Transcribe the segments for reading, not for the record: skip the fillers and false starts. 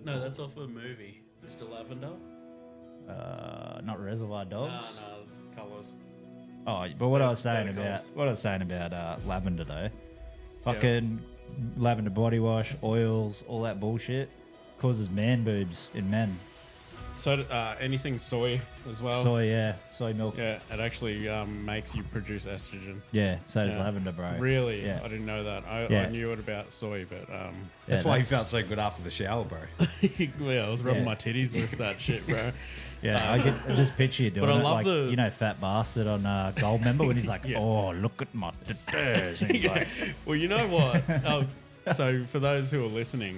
No, that's off a movie. Mr. Lavender. Not Reservoir Dogs. No, it's colours. Oh, but what I was Better saying about lavender though, fucking lavender body wash, oils, all that bullshit causes man boobs in men. So anything soy as well. Soy milk. Yeah, it actually makes you produce estrogen. Yeah, so does Yeah. lavender, bro. Really? Yeah. I didn't know that. I Yeah. knew it about soy, but That's why you felt so good after the shower, bro. yeah, I was rubbing Yeah. my titties with that shit, bro. Yeah, I just picture you doing But I it love like, the- you know, Fat Bastard on Goldmember when he's like, Yeah. oh, look at my titties. And he's like, Well, you know what? So for those who are listening,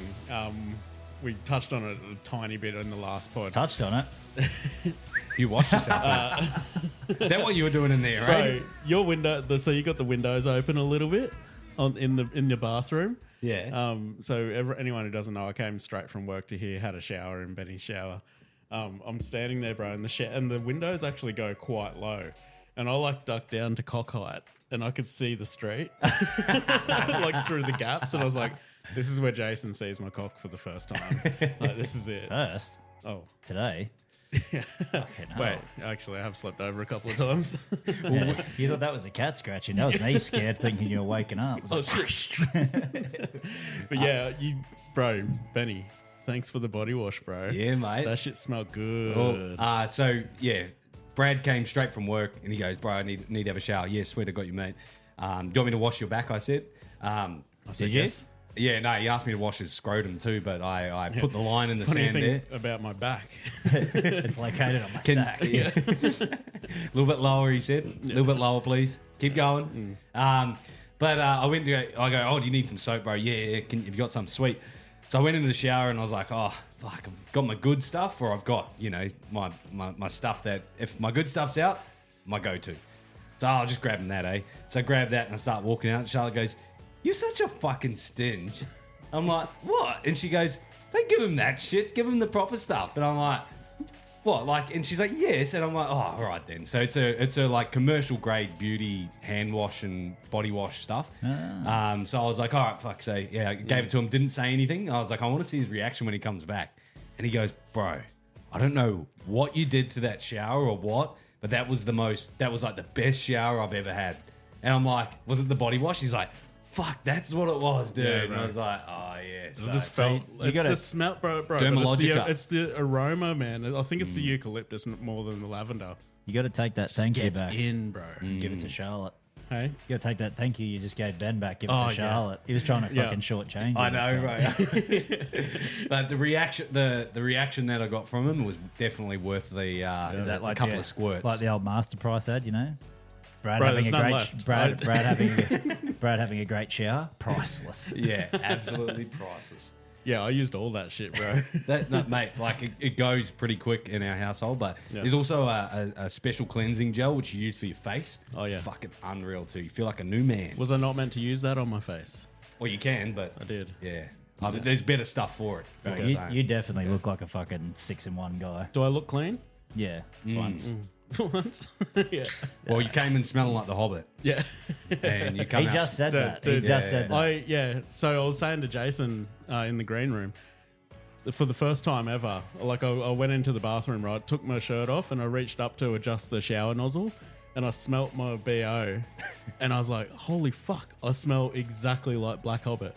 we touched on it a tiny bit in the last pod. touched on it. You washed yourself. Is that what you were doing in there, right? So your window, so you got the windows open a little bit in your bathroom. Yeah. So anyone who doesn't know, I came straight from work to here, had a shower in Benny's shower. I'm standing there, bro, and the windows actually go quite low, and I like duck down to cock height, and I could see the street like through the gaps, and I was like, "This is where Jason sees my cock for the first time. Like, this is it." First, Oh, today. Fucking hell. wait, actually, I have slept over a couple of times. You thought that was a cat scratching. That was me scared thinking you were waking up. It was Oh like, shit! But yeah, bro, Benny, thanks for the body wash, bro. Yeah, mate. That shit smelled good. So yeah, Brad came straight from work and he goes, "Bro, I need to have a shower." Yeah, sweet, I got you, mate. Do you want me to wash your back? I said. I said Did you? yes. Yeah, no, he asked me to wash his scrotum too, but I put the line in the Funny sand there. thing about my back. it's located on my sack. Yeah. A little bit lower, he said. A little bit lower, please. Keep going. But I went to go, oh, do you need some soap, bro? Yeah. Have you got some? Sweet. So I went into the shower and I was like, oh, fuck, I've got my good stuff, or I've got, my stuff that, if my good stuff's out, my go-to. So I'll just grab that, eh? So I grab that and I start walking out. Charlotte goes, "You're such a fucking stinge." I'm like, "What?" And she goes, "Don't give him that shit. Give him the proper stuff." And I'm like, "What?" Like, and she's like, "Yes." And I'm like, "Oh, all right then." So it's a like commercial grade beauty hand wash and body wash stuff. So I was like, "All right, fuck." So yeah, I gave it to him. Didn't say anything. I was like, "I want to see his reaction when he comes back." And he goes, "Bro, I don't know what you did to that shower or what, but that was like the best shower I've ever had." And I'm like, "Was it the body wash?" He's like, "Fuck, that's what it was, dude." Yeah, and I bro. was like, "Oh yeah." So, I just felt it's gotta- the smell, bro. But Dermalogica. it's the aroma, man. I think it's the eucalyptus more than the lavender. You got to take that thank you Gets back. in, bro. Give it to Charlotte. Hey, You got to take that thank you just gave Ben back. Give it Oh, to yeah. Charlotte. He was trying to Yeah. fucking shortchange. I you, know, this guy. right? But the reaction that I got from him was definitely worth the Is that like couple the- of squirts. like the old Master Price ad? You know, Brad Bro, having there's a none great left. Brad having a great shower, priceless. Yeah, absolutely priceless. yeah, I used all that shit, bro. No, mate, like it goes pretty quick in our household, but Yeah. there's also a special cleansing gel which you use for your face. Oh, yeah. Fucking unreal too. You feel like a new man. Was I not meant to use that on my face? Well, you can, but I did. yeah. There's better stuff for it. Okay. I'm You, saying. you definitely look like a fucking 6-in-1 guy. Do I look clean? Yeah, once. Once. Yeah. Well, you came in smelling like the Hobbit, Yeah. and you come He out. just said that. He Dude, just said that. So I was saying to Jason in the green room, for the first time ever, like I went into the bathroom, right, took my shirt off and I reached up to adjust the shower nozzle and I smelt my BO and I was like, holy fuck, I smell exactly like Black Hobbit.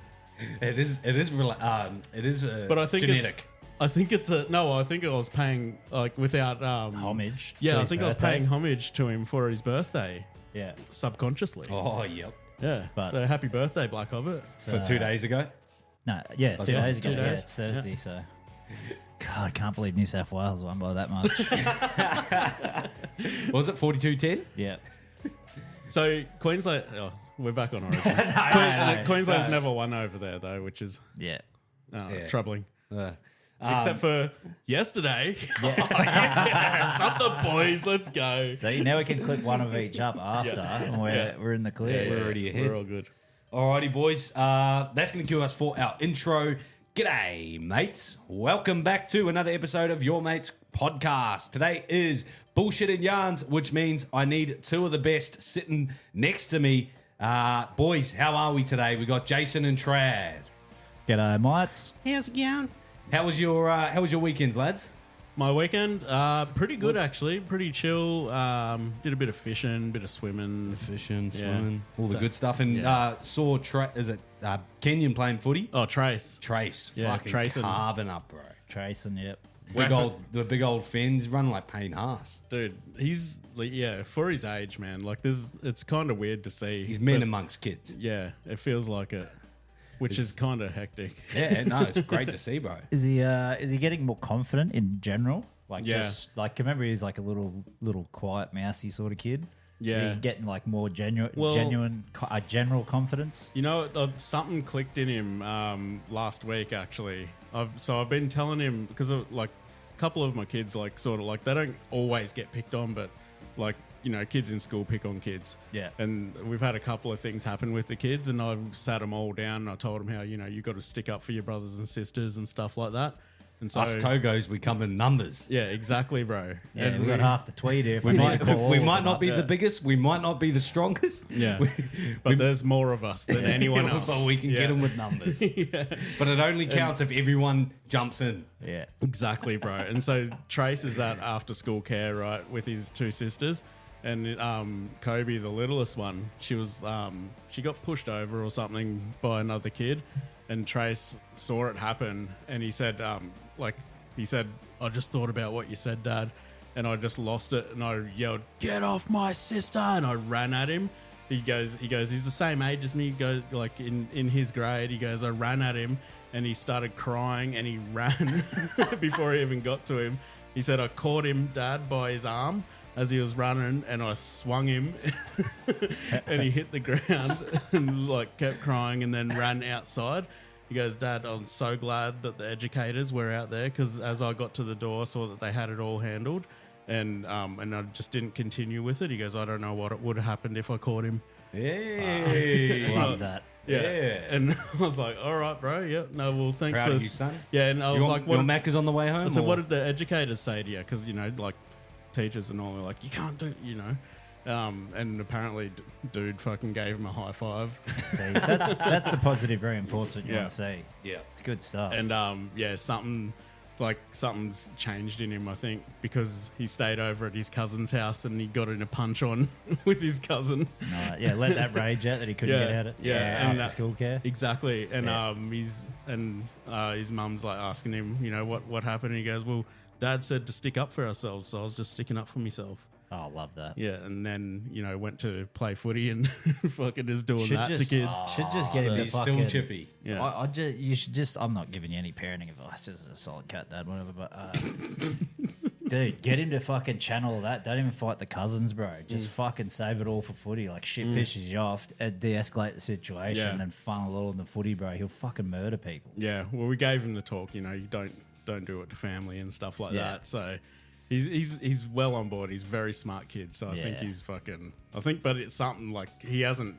It is But I think genetic. I think I was paying like without Homage. Yeah, to I his think I was birthday. paying homage to him for his birthday Yeah. subconsciously. Oh, yep. Yeah. But- So happy birthday, Black Hobbit. For 2 days ago. No, yeah, 2 days ago. 2 Yeah, days. it's Thursday, so. God, I can't believe New South Wales won by that much. What was it 42-10? Yeah. So Queensland, we're back on Origin. Queensland's never won over there though, which is Yeah. Yeah. troubling. Um, Except for yesterday. Yeah. Up the boys, let's go. So now we can click one of each up after, and we're in the clear. We're already ahead. We're all good. Alrighty, boys. That's going to cue us for our intro. G'day, mates. Welcome back to another episode of Your Mates Podcast. Today is Bullshit and Yarns, which means I need two of the best sitting next to me. Boys, how are we today? We got Jason and Trad. G'day, mates. How's it going? How was your weekends, lads? My weekend, pretty good actually. Pretty chill. Did a bit of fishing, bit of swimming. Fishing, Yeah. swimming, all the So- good stuff. And yeah. saw Kenyon playing footy? Oh, Trace. Trace, Yeah, fucking Trace and- carving up, bro. Tracing, yep. The big old fins running like Payne Haas. Dude, he's like, yeah, for his age, man. Like, it's kind of weird to see. He's men but amongst kids. yeah, it feels like it, which is kind of hectic. Yeah, no, it's great to see, bro. Is he getting more confident in general? Like, Yeah. just like remember he was like a little quiet, mousy sort of kid. Yeah. Is he getting like more general confidence? You know, something clicked in him last week. Actually, I've been telling him because like a couple of my kids, like sort of like they don't always get picked on, but like you know, kids in school pick on kids. Yeah. And we've had a couple of things happen with the kids, and I've sat them all down and I told them how you know you got to stick up for your brothers and sisters and stuff like that. And so, Us Togos, we come in numbers. yeah, exactly, bro. Yeah, And we got half the tweet here. if We need might, to call all we of might them not up. be Yeah. the biggest, we might not be the strongest. Yeah, but there's more of us than anyone else. But we can Yeah. get them with numbers. But it only counts if everyone jumps in. Yeah. Exactly, bro. And so Trace is at after school care, right, with his two sisters, and Kobe, the littlest one, she got pushed over or something by another kid, and Trace saw it happen, and he said, I just thought about what you said, Dad, and I just lost it, and I yelled, "Get off my sister!" and I ran at him. He goes, he's the same age as me. He goes, like in his grade. He goes, I ran at him, and he started crying, and he ran before he even got to him. He said, I caught him, Dad, by his arm as he was running, and I swung him, and he hit the ground, and like kept crying, and then ran outside. He goes, Dad, I'm so glad that the educators were out there, because as I got to the door, I saw that they had it all handled. And I just didn't continue with it. He goes, I don't know what would have happened if I caught him. Hey. Love that. Yeah. Yeah. And I was like, all right, bro. Yeah. No, well, thanks Proud for of you, son. Yeah. And I was Your, like, your what? Mac is on the way home? So or- what did the educators say to you? Because, you know, like teachers and all, they're like, you can't do, you know. And apparently, dude fucking gave him a high five. See, that's the positive reinforcement you Yeah. want to see. Yeah. It's good stuff. And yeah, something's changed in him, I think, because he stayed over at his cousin's house and he got in a punch on with his cousin. Yeah, let that rage out that he couldn't Yeah, get out of yeah, and, after school care. Exactly. And Yeah. his mum's like asking him, you know, what happened? And he goes, well, Dad said to stick up for ourselves, so I was just sticking up for myself. Oh, love that. Yeah, and then, you know, went to play footy and fucking is doing Should that just, to kids. should just get him to He's fucking. still chippy. Yeah. You should just. I'm not giving you any parenting advice. This is a solid cat, Dad, whatever. But dude, get him to fucking channel that. Don't even fight the cousins, bro. Just fucking save it all for footy. Like shit pisses you off, de-escalate the situation, Yeah. and then funnel it all in the footy, bro. He'll fucking murder people. Yeah, well, we gave him the talk. You know, you don't do it to family and stuff like Yeah. that. So he's well on board. He's a very smart kid. So I think Yeah. he's fucking. I think, but it's something like he hasn't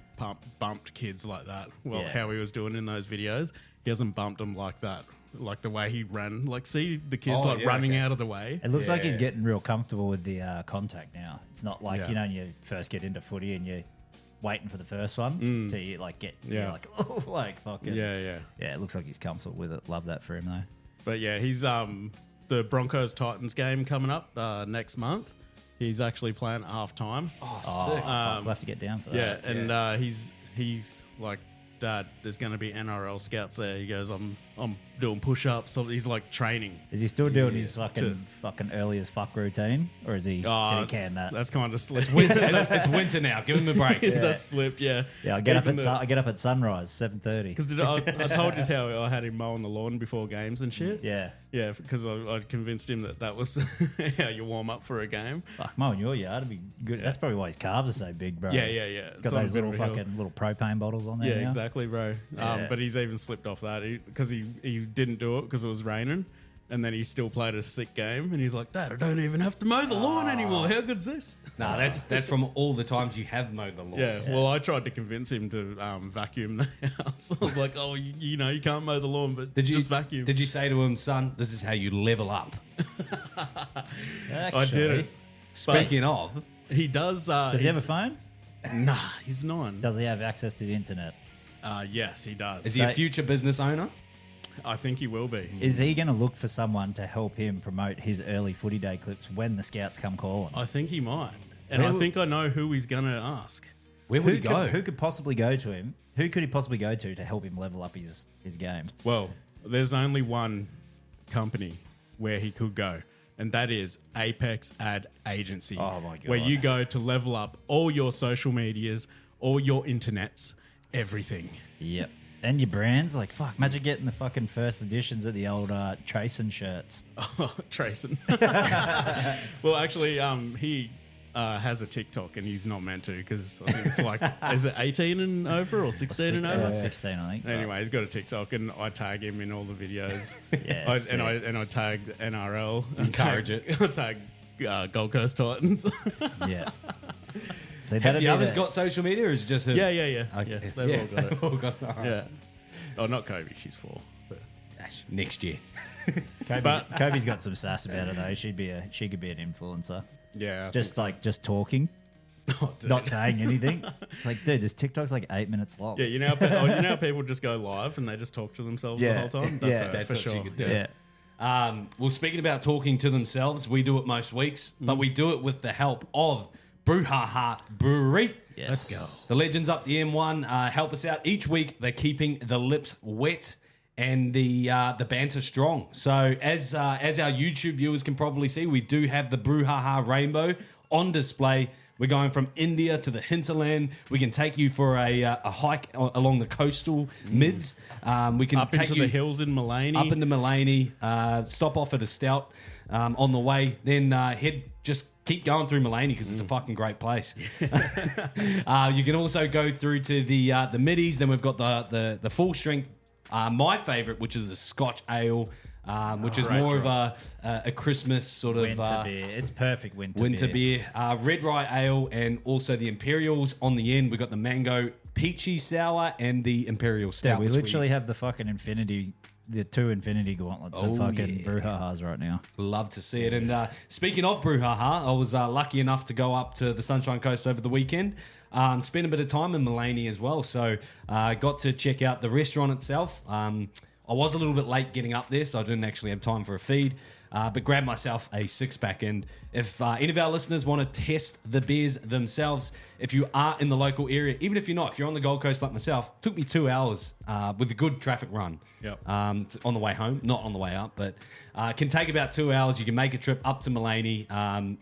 bumped kids like that. Well, Yeah. how he was doing in those videos, he hasn't bumped them like that. Like the way he ran. Like see the kids Oh, like yeah, running okay. out of the way. It looks like he's Yeah. getting real comfortable with the contact now. It's not like Yeah. you know when you first get into footy and you're waiting for the first one till you like get you're Yeah. like oh like fucking Yeah. yeah. It looks like he's comfortable with it. Love that for him though. But yeah, he's the Broncos Titans game coming up next month. He's actually playing at half time. Oh, Oh, sick. fuck, we'll have to get down for that. Yeah, and he's like, Dad, there's going to be NRL scouts there. He goes, I'm doing push-ups. So he's like training. Is he still doing his fucking early as fuck routine, or is he? Did he can that? That's kind of slipped. It's winter now. Give him a break. That's slipped. Yeah. Yeah, I get up Even at I get up at sunrise, 7:30. Because I told you how I had him mowing the lawn before games and shit. Yeah, Yeah, because I convinced him that was how you warm up for a game. fuck mowing your yard would be good. That's probably why his calves are so big, bro. Yeah. He's got It's on a those bit little of a hill. fucking little propane bottles on there. Yeah, now. exactly, bro. Yeah. But he's even slipped off that because he didn't do it because it was raining, and then he still played a sick game, and he's like, Dad, I don't even have to mow the lawn anymore. How good's this? Nah, that's from all the times you have mowed the lawn. Yeah, well, I tried to convince him to vacuum the house. I was like, oh, you know, you can't mow the lawn, but just vacuum. Did you say to him, son, this is how you level up? I did it. Speaking of, He does. Does he have a phone? Nah, he's 9. Does he have access to the internet? Yes, he does. is he a future business owner? I think he will be. Is he going to look for someone to help him promote his early footy day clips when the scouts come calling? I think he might. And I think I know who he's going to ask. Where would he go? Who could possibly go to him? Who could he possibly go to help him level up his game? Well, there's only one company where he could go, and that is Apex Ad Agency. Oh, my God. Where you go to level up all your social medias, all your internets, everything. Yep. And your brands, like, fuck, imagine getting the fucking first editions of the old Tracin shirts. Oh, Tracin. Well, actually, he has a TikTok, and he's not meant to because I think it's like, is it 18 and over or 16 and over? 16, I think. Anyway, he's got a TikTok, and I tag him in all the videos. Yeah, I tag the NRL. Encourage it. I tag Gold Coast Titans. Yeah. So Have that'd the be others got social media, or is it just him? Yeah. Okay. Yeah, they've all got it. all got it. All right. Yeah. Oh, not Kobe. She's 4. But That's next year. Kobe's got some sass about it though. She could be an influencer. yeah, Just talking, not saying anything. It's like, dude, this TikTok's like 8 minutes long. Yeah, you know how people just go live and they just talk to themselves the Yeah. whole time. Yeah. That's That's for what she sure. could do. Yeah. Well, speaking about talking to themselves, we do it most weeks, but we do it with the help of Brouhaha Brewery. Yes. Let's go. The legends up the M1 help us out each week. They're keeping the lips wet and the banter strong. So as our YouTube viewers can probably see, we do have the Brouhaha Rainbow on display. We're going from India to the hinterland. We can take you for a hike along the coastal mids. We can Up take into you the hills in Mullaney. up into Mullaney, stop off at a Stout on the way, then just keep going through Mullaney because it's a fucking great place. You can also go through to the middies. Then we've got the full strength, my favourite, which is the Scotch Ale, which is more of a Christmas sort of Winter beer. It's perfect winter beer. Red Rye Ale, and also the Imperials on the end. We've got the Mango Peachy Sour and the Imperial Stout. Yeah, we which literally have the fucking the 2 Infinity gauntlets of fucking Brouhahas right now. Love to see it. And speaking of Brouhaha, I was lucky enough to go up to the Sunshine Coast over the weekend. Spent a bit of time in Mullaney as well. So got to check out the restaurant itself. I was a little bit late getting up there, so I didn't actually have time for a feed. But grabbed myself a 6-pack. And if any of our listeners want to test the beers themselves, if you are in the local area, even if you're not, if you're on the Gold Coast like myself, it took me 2 hours with a good traffic run. Yep. On the way home, not on the way up, but can take about 2 hours. You can make a trip up to Mullaney.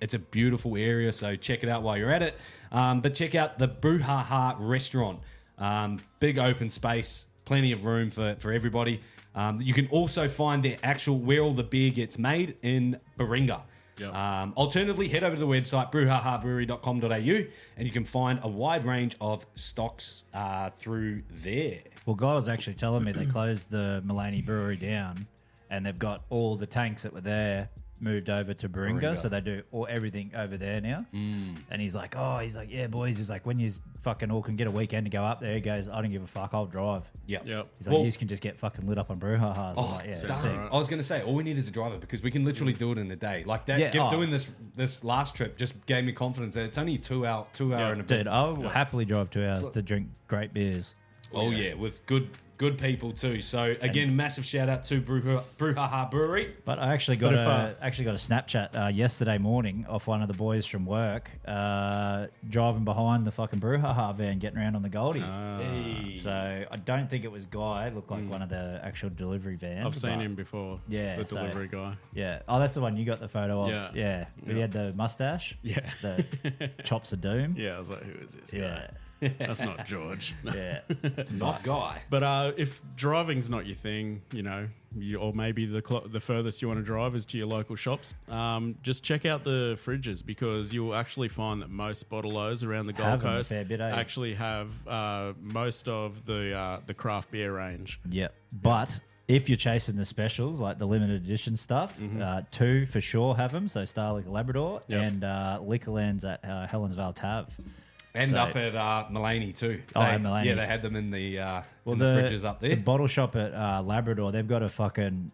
It's a beautiful area, so check it out while you're at it. But check out the Brouhaha restaurant. Big open space, plenty of room for everybody. You can also find their actual where all the beer gets made in Baringa. Yep. Alternatively, head over to the website brouhahabrewery.com.au and you can find a wide range of stocks through there. Well, Guy was actually telling me they closed the Mullaney Brewery down and they've got all the tanks that were there moved over to Baringa, so they do everything over there now. And he's like, yeah, boys. He's like, when you fucking all can get a weekend to go up there, he goes, I don't give a fuck, I'll drive. Yep. He's like, you can just get fucking lit up on Brouhahas. I'm like, yeah, so sick. right. I was going to say, all we need is a driver because we can literally do it in a day. Like that, Yeah, doing this last trip just gave me confidence that it's only a 2 hour and a bit. Dude, I will happily drive 2 hours to drink great beers. Oh yeah, with good people too. So again, massive shout out to Brouhaha Brewery. But I actually got But a Snapchat yesterday morning off one of the boys from work driving behind the fucking Brouhaha van getting around on the Goldie. Hey. So I don't think it was Guy. It looked like one of the actual delivery vans. I've seen but- him before. Yeah, The so- delivery guy. Yeah. Oh, that's the one you got the photo of. Yeah. Yeah. He had the mustache. Yeah. The chops of doom. Yeah, I was like, who is this Yeah. guy? That's not George. Yeah. It's not Guy. But if driving's not your thing, or maybe the furthest you want to drive is to your local shops, just check out the fridges because you'll actually find that most bottle-os around the Gold Have 'em a Coast fair bit, eh? actually have most of the craft beer range. Yep. But if you're chasing the specials, like the limited edition stuff, 2 for sure have them. So Star Liquor Labrador Yep. and Liquorlands at Helensvale Tav. And So- up at Mullaney too. And Mullaney. Yeah, they had them in the Well, in the fridges up The there. bottle shop at Labrador, they've got a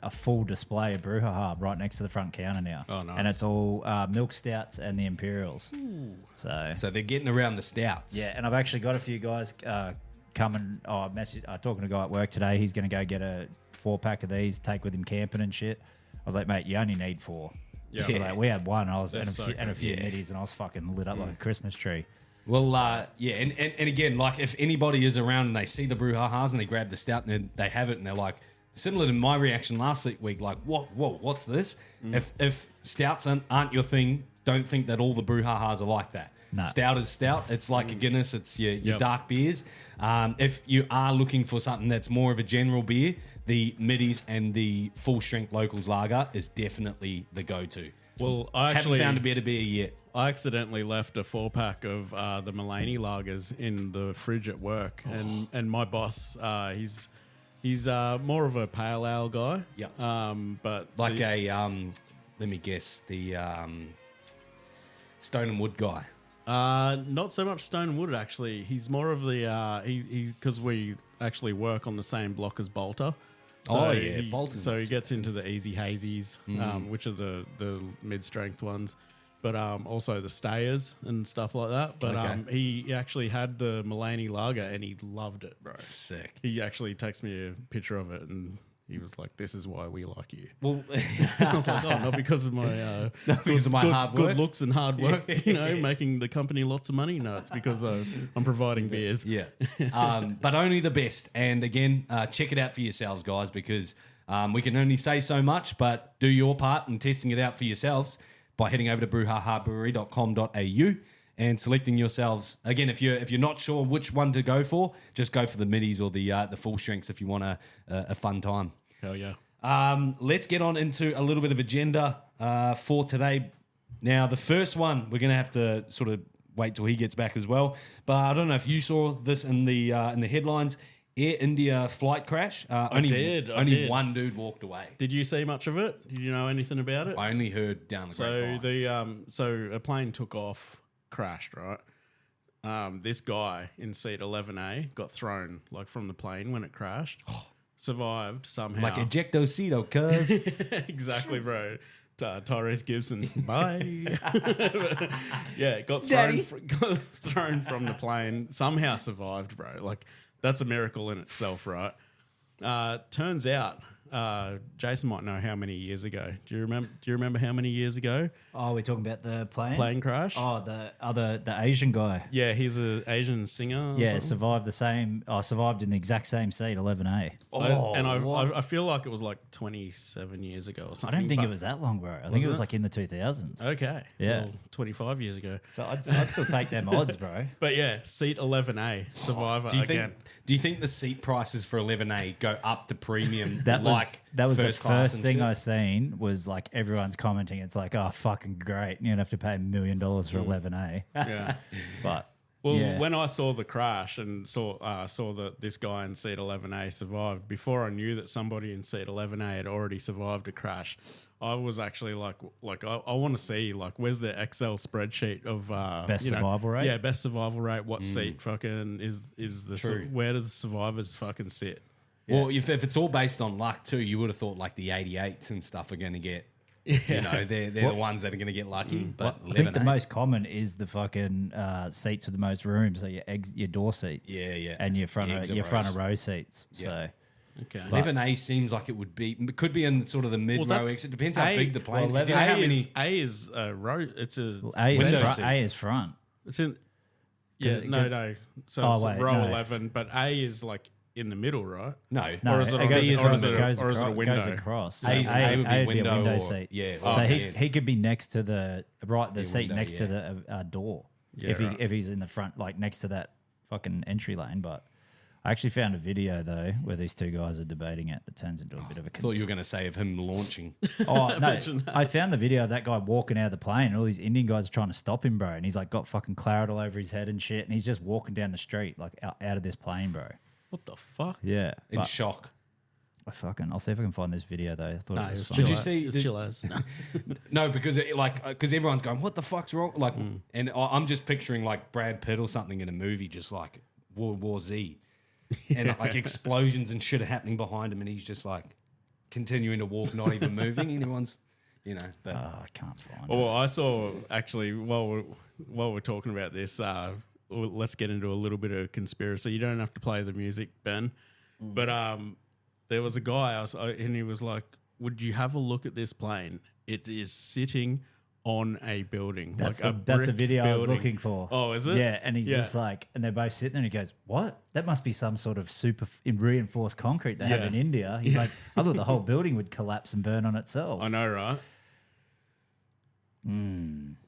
full display of Brouhaha right next to the front counter now. Oh, nice. And it's all milk stouts and the Imperials. So So they're getting around the stouts. yeah, and I've actually got a few guys coming. Talking to a guy at work today. He's going to go get a 4-pack of these, take with him camping and shit. I was like, mate, you only need 4. Yeah. I was like, we had one, and I was They're and a so few, and a good. few middies, and I was fucking lit up like a Christmas tree. Well, yeah, and again, like if anybody is around and they see the brouhahas and they grab the stout and they have it and they're like, similar to my reaction last week, like, what's this? If stouts aren't your thing, don't think that all the brouhahas are like that. No. Stout is stout. It's like a Guinness. It's your dark beers. If you are looking for something that's more of a general beer, the middies and the full strength locals lager is definitely the go-to. Well, I actually haven't found a better beer yet. I accidentally left a 4-pack of the Mulaney lagers in the fridge at work, and my boss, he's more of a pale ale guy. Yeah. But Like let me guess, the Stone and Wood guy. not so much Stone and Wood actually. He's more of the because we actually work on the same block as Bolter. Oh, yeah, he, Bolter's so he nice. gets into the easy hazies, which are the mid strength ones, but also the stayers and stuff like that. But Okay. he actually had the Mulaney lager and he loved it, bro. Sick. He actually texted me a picture of it and he was like, "This is why we like you." Well, I was like, "Oh, not because of my because of my hard work. good looks and hard work, making the company lots of money. No, it's because I'm providing beers." Yeah, but only the best. And again, check it out for yourselves, guys, because we can only say so much, but do your part in testing it out for yourselves by heading over to brewhaharbrewery.com.au and selecting yourselves. Again, if you're not sure which one to go for, just go for the middies or the full strengths if you want a fun time. Hell yeah. Let's get on into a little bit of agenda for today. Now, the first one, we're going to have to sort of wait till he gets back as well. But I don't know if you saw this in the headlines. Air India flight crash. I did. One dude walked away. Did you see much of it? Did you know anything about it? I only heard down the grapevine. So a plane took off, crashed, right? This guy in seat 11A got thrown like from the plane when it crashed. Survived somehow. Like ejectocito, cuz. Exactly, bro. Tyrese Gibson, bye. Yeah, got Daddy. thrown from the plane. Somehow survived, bro. Like that's a miracle in itself, right? Turns out, Jason might know how many years ago. Do you remember how many years ago? Oh, we're talking about the plane Crash? Oh, the Asian guy. Yeah, he's an Asian singer. or Yeah, something. survived in the exact same seat, 11A. I feel like it was like 27 years ago or I something. don't think but- it was that long, bro. I think it was it? like in the 2000s. Okay. Yeah. Well, 25 years ago. So I'd still take them odds, bro. But yeah, seat 11A, Survivor Do you again. think the seat prices for 11A go up to premium That like was the first class first and thing shit? I seen was like everyone's commenting. It's like, oh, fucking great. You don't have to pay $1 million for 11A. Yeah. But Well, yeah. when I saw the crash and saw that this guy in seat 11A survived, before I knew that somebody in seat 11A had already survived a crash, I was actually like I want to see like where's the Excel spreadsheet of Best survival rate? Yeah, best survival rate. What seat fucking is the True. where do the survivors fucking sit? Well, if it's all based on luck too, you would have thought like the 88s and stuff are going to get, you know, they're the ones that are going to get lucky. But I think the 11A most common is the fucking seats with the most room. So your door seats. Yeah, yeah. And your front Exit your front rows. of row seats. So Okay. 11A seems like it would be, it could be in sort of the mid row that's- exit. Depends how big the plane. well, Do you know how many? A is a row. It's a A is, Window front, seat. A is front. It's in. Yeah, it- no. So Oh, it's wait, row no. 11, but A is like in the middle, right? No, No, Or is it it on- goes, or is across, it a- goes or is it a across- window? goes across. A is- A would be A window or- seat. yeah, So or he, bed. he could be next to the seat window, next yeah. to the door Yeah, if right. if he's in the front, like next to that fucking entry lane. But I actually found a video though where these two guys are debating it. It turns into a bit of a. I thought you were going to say of him launching. Oh no! Imagine that. I found the video of that guy walking out of the plane, and all these Indian guys are trying to stop him, bro. And he's like got fucking claret all over his head and shit, and he's just walking down the street like out of this plane, bro. What the fuck? Yeah, In but shock. I'll see if I can find this video though. I thought Nah, it was it was fun. Did chill you out. see- It was did- chill as. No, because because everyone's going, what the fuck's wrong? Like, and I'm just picturing like Brad Pitt or something in a movie, just like World War Z, and like explosions and shit are happening behind him, and he's just like continuing to walk, not even moving. And everyone's, you know, but Oh, I can't find it. Well, I saw actually while we're talking about this, let's get into a little bit of conspiracy. You don't have to play the music, Ben, but there was a guy, and he was like, "Would you have a look at this plane? It is sitting on a building, That's like the a brick video I was building." looking for. Oh, is it? Yeah, and he's Yeah. just like, and they're both sitting there, and he goes, "What? That must be some sort of super reinforced concrete they have Yeah. in India." He's like, "I thought the whole building would collapse and burn on itself." I know, right?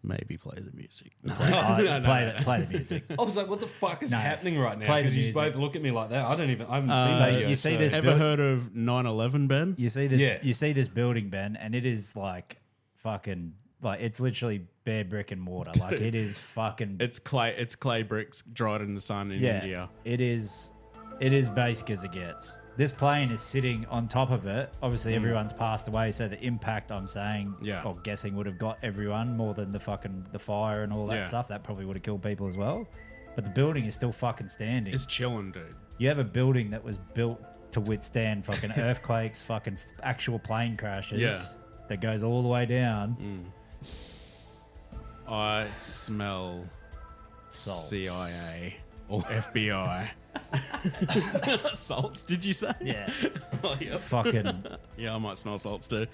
Maybe play the music. No. Play the music. I was like, what the fuck is No. happening right now? Play the Because you music. both look at me like that. I haven't seen So the video. you see this Ever heard of 9/11, Ben? You see this? Yeah. You see this building, Ben, and it is like fucking like it's literally bare brick and mortar. Like it is fucking. It's clay bricks dried in the sun in yeah, India. it is. It is basic as it gets. This plane is sitting on top of it. Obviously, everyone's passed away, so the impact I'm saying, Yeah. or guessing, would have got everyone more than the fire and all that Yeah. stuff. That probably would have killed people as well. But the building is still fucking standing. It's chilling, dude. You have a building that was built to withstand fucking earthquakes, fucking actual plane crashes. Yeah. That goes all the way down. I smell Salts. CIA or FBI. Salts, did you say? Yeah. Oh, yeah. Fucking Yeah, I might smell salts too.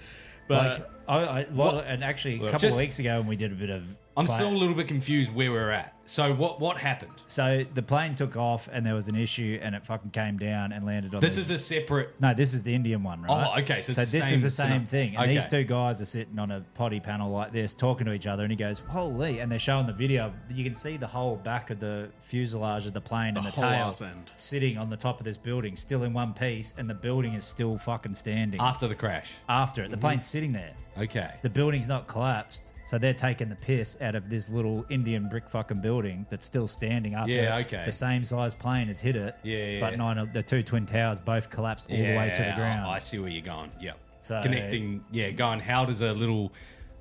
But like, and actually a couple Just- of weeks ago when we did a bit of I'm plane- still a little bit confused where we're at. So what happened? So the plane took off and there was an issue and it fucking came down and landed on This these- is a separate. No, this is the Indian one, right? Oh, okay, so it's So the this same is the same scenario. thing. And Okay. these two guys are sitting on a potty panel like this, talking to each other, and he goes, "Holy!" And they're showing the video. You can see the whole back of the fuselage of the plane and the whole tail arse end. sitting on the top of this building, still in one piece, and the building is still fucking standing After the crash. after it. The plane's sitting there. Okay. The building's not collapsed, so they're taking the piss out of this little Indian brick fucking building that's still standing after Yeah, okay. the same size plane has hit it. Yeah, But yeah. the two twin towers both collapsed all the way to the ground. I see where you're going. Yep. So- Connecting. Yeah, going. How does a little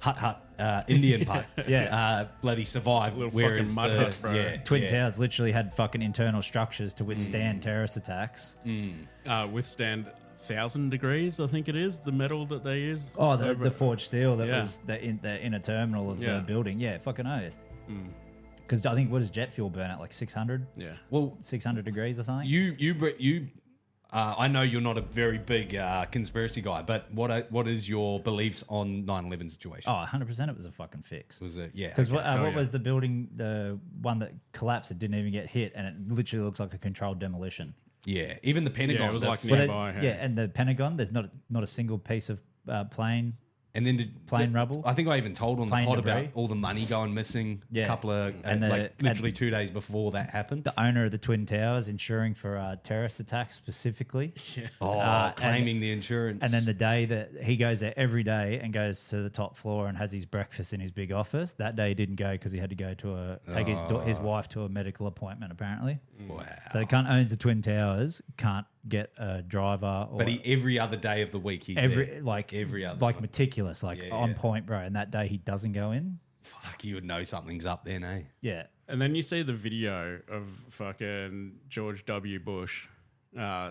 hut Indian hut Yeah. bloody survive? Little whereas fucking mud the- hut, bro. Yeah, Twin yeah. towers literally had fucking internal structures to withstand terrorist attacks. Withstand 1,000 degrees, I think it is, the metal that they use. Oh, the forged steel that Yeah. was the inner terminal of Yeah. the building. Yeah, fucking oath. Because I think, what does jet fuel burn at? Like 600? Yeah. Well, 600 degrees or something? you. I know you're not a very big conspiracy guy, but what is your beliefs on 9/11 situation? Oh, 100% it was a fucking fix. Was it? Yeah. Because okay. what yeah. was the building, the one that collapsed, it didn't even get hit, and it literally looks like a controlled demolition. Yeah. Even the Pentagon. Yeah, it was the like f- Well, nearby. yeah, and the Pentagon, there's not a single piece of plane. And then Plane rubble? I think I even told on the Plane pod debris? about all the money going missing. Yeah. A couple of And the- like literally and- 2 days before that happened. The owner of the Twin Towers insuring for terrorist attacks specifically. Claiming the insurance. And then the day that he goes there every day and goes to the top floor and has his breakfast in his big office, that day he didn't go because he had to go to take his wife to a medical appointment apparently. Wow. So the cunt owns the Twin Towers, can't get a driver. Or But every other day of the week he's every there. like every other like time. meticulous, like Yeah, on yeah. point, bro. And that day he doesn't go in. Fuck, you would know something's up then, eh? Yeah. And then you see the video of fucking George W. Bush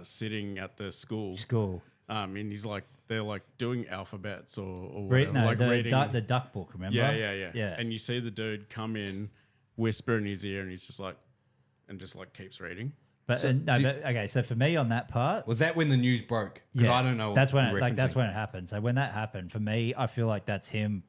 sitting at the school. And he's like, they're like doing alphabets or whatever. like reading. the duck book, remember? Yeah. And you see the dude come in, whisper in his ear, and he's just like keeps reading. But, okay, so for me on that part, Was that when the news broke? Because I don't know. That's when what it, you're like that's referencing. when it happened. So when that happened, for me, I feel like that's him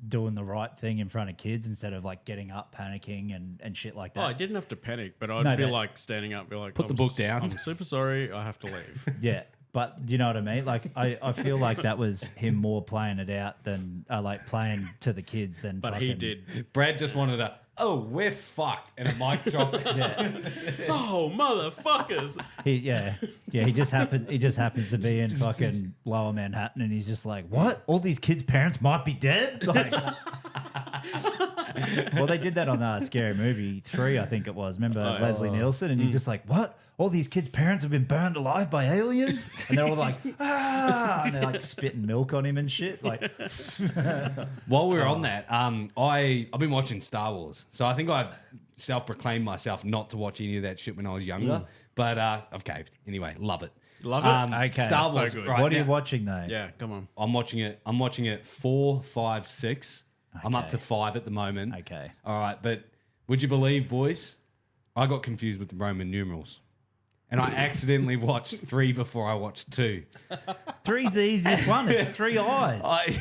doing the right thing in front of kids instead of like getting up, panicking and shit like Oh, I that. didn't have to panic, but I'd No, be but- like standing up, be like, Put the book down. I'm super sorry, I have to leave. Yeah. But you know what I mean? Like I feel like that was him more playing it out than like playing to the kids than But he did. Brad just wanted a, oh, we're fucked. And a mic drop. Oh, motherfuckers! He just happens to be in fucking Lower Manhattan, and he's just like, "What? All these kids' parents might be dead." Like, well, they did that on Scary Movie 3, I think it was. Remember Leslie Nielsen, and he's just like, "What? All these kids' parents have been burned alive by aliens?" And they're all like, "Ah!" And they're like spitting milk on him and shit. Like, While we're on that, I've been watching Star Wars. So I think I've self-proclaimed myself not to watch any of that shit when I was younger. But I've caved. Anyway, love it. Love it. okay, Star so Wars. good. Right what are now, you watching though? Yeah, come on. I'm watching it 4, 5, 6. I'm up Okay. to 5 at the moment. Okay. All right, but would you believe, boys? I got confused with the Roman numerals. and I accidentally watched 3 before I watched 2. 3's the easiest one. It's 3 eyes.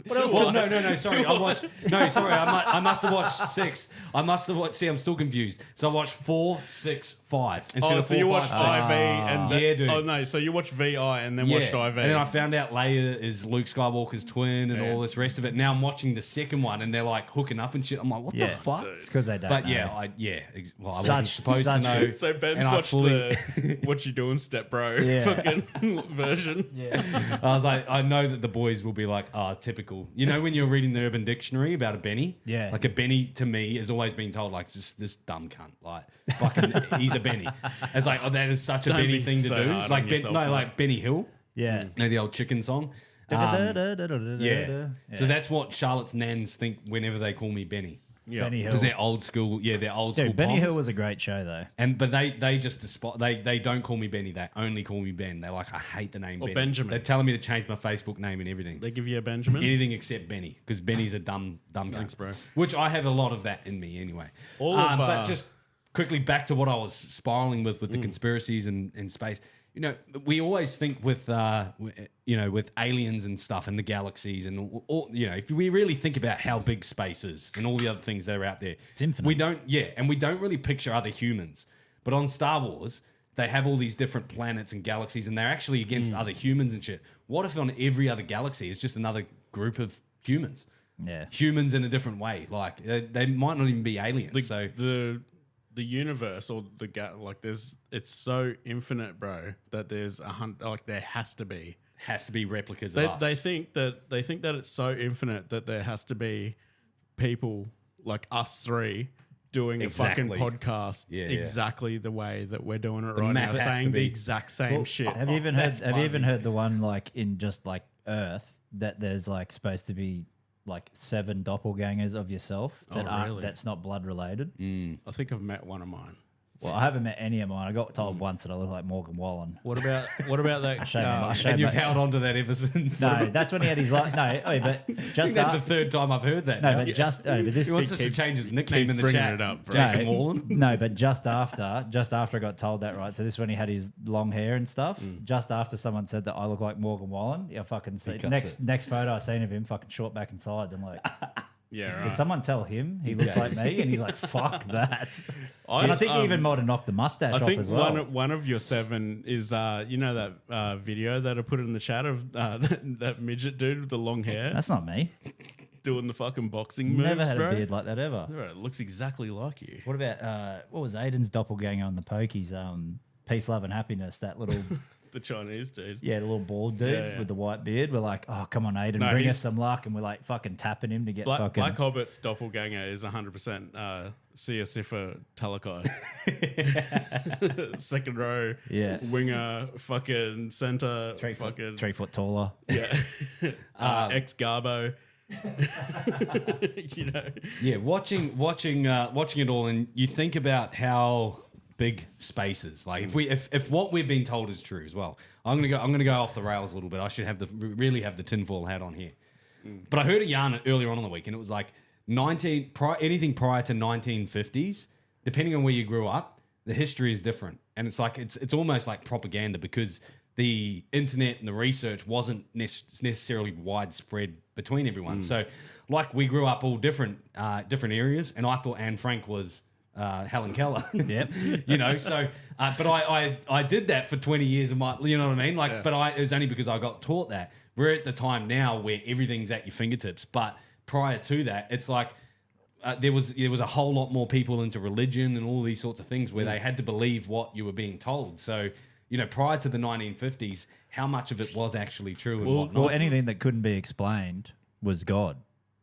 What else? No. Sorry, I must have watched 6. I must have watched. See, I'm still confused. So I watched 4, 6, 5 instead Oh, of so 4, you 5, watched 6. IV and then, Yeah, dude. Oh no, so you watched VI and then watched IV. And then I found out Leia is Luke Skywalker's twin and Yeah. all this rest of it. Now I'm watching the second one and they're like hooking up and shit. I'm like, what the fuck? It's because they don't But know. yeah, I wasn't Such- supposed to such- know. So Ben's and I watched fully- the What You Doing Step Bro Yeah. fucking version. I was like, I know that the boys will be like, typical. You know, when you're reading the Urban Dictionary about a Benny? Yeah. Like a Benny to me has always been told, like, just this dumb cunt. Like, fucking, he's a Benny. It's like, oh, that is such a Don't Benny be thing to so do. hard Like, on yourself, mate. like Benny Hill. Yeah. You know the old chicken song? Yeah. So that's what Charlotte's nans think whenever they call me Benny. Yeah. Benny Hill. Because they're old school. Yeah, they're old school. Dude, Benny poms. Hill was a great show, though. But they just they don't call me Benny. They only call me Ben. They're like, I hate the name Or Benny. Benjamin. They're telling me to change my Facebook name and everything. They give you a Benjamin. Anything except Benny, because Benny's a dumb guy. Thanks, bro. Which I have a lot of that in me anyway. All of, but just quickly back to what I was spiraling with the conspiracies in space. You know, we always think with with aliens and stuff and the galaxies and all, you know, if we really think about how big space is and all the other things that are out there, It's infinite. We don't really picture other humans. But on Star Wars, they have all these different planets and galaxies, and they're actually against other humans and shit. What if on every other galaxy is just another group of humans? Yeah. Humans in a different way. Like they might not even be aliens. The universe or it's so infinite, bro, that there's there has to be. has to be replicas of us. They think that it's so infinite that there has to be people like us three doing Exactly. a fucking podcast Yeah. exactly the way that we're doing it right now, math has to saying the be- exact same shit. Have you even heard? that's Have you even buzzing. heard the one like in just like Earth that there's like supposed to be like 7 doppelgangers of yourself that Oh, aren't really? that's not blood related? I think I've met one of mine. Well, I haven't met any of mine. I got told once that I look like Morgan Wallen. What about that? Showed me- I showed and you've my- held on to that ever since. No, that's when he had his like no, but I just think that's the after, third time I've heard that. no, now. but just but this He wants us to keeps- change his nickname keeps in the bringing chat. it up, bro. Jason No, Wallen. No, but just after I got told that, right? So this when he had his long hair and stuff. Just after someone said that I look like Morgan Wallen, I fucking see cuts it. next photo I seen of him fucking short back and sides. I'm like, Yeah, did right. someone tell him he looks like me? And he's like, fuck that. I- and I think he even um, might have knocked the mustache I off think as well. one of your 7 is you know that video that I put in the chat of that midget dude with the long hair That's not me. doing the fucking boxing moves, Never had bro. a beard like that ever. Bro, it looks exactly like you. What about what was Aiden's doppelganger on the Pokies? Peace, love, and happiness. That little The Chinese dude. yeah, the little bald dude Yeah. with the white beard. We're like, oh come on, Aiden, No, bring he's- us some luck, and we're like fucking tapping him to get Black, fucking. Black Hobbit's doppelganger is 100% Sia Sifa Talakai. Second row, Yeah. winger, fucking center, 3 foot, fucking 3 foot taller. yeah, ex Garbo. You know, Yeah, watching it all, and you think about how big space is. Like if what we've been told is true as well, I'm gonna go off the rails a little bit. I should really have the tinfoil hat on here. But I heard a yarn earlier on in the week, and it was like anything prior to 1950s, depending on where you grew up, the history is different, and it's like it's almost like propaganda because the internet and the research wasn't necessarily widespread between everyone. So, like we grew up all different areas, and I thought Anne Frank was Helen Keller. Yep. You know, so but I did that for 20 years of my, you know what I mean? Like, but it was only because I got taught that. We're at the time now where everything's at your fingertips, but prior to that, it's like there was a whole lot more people into religion and all these sorts of things where they had to believe what you were being told. So, you know, prior to the 1950s, how much of it was actually true and whatnot? Well, anything that couldn't be explained was God.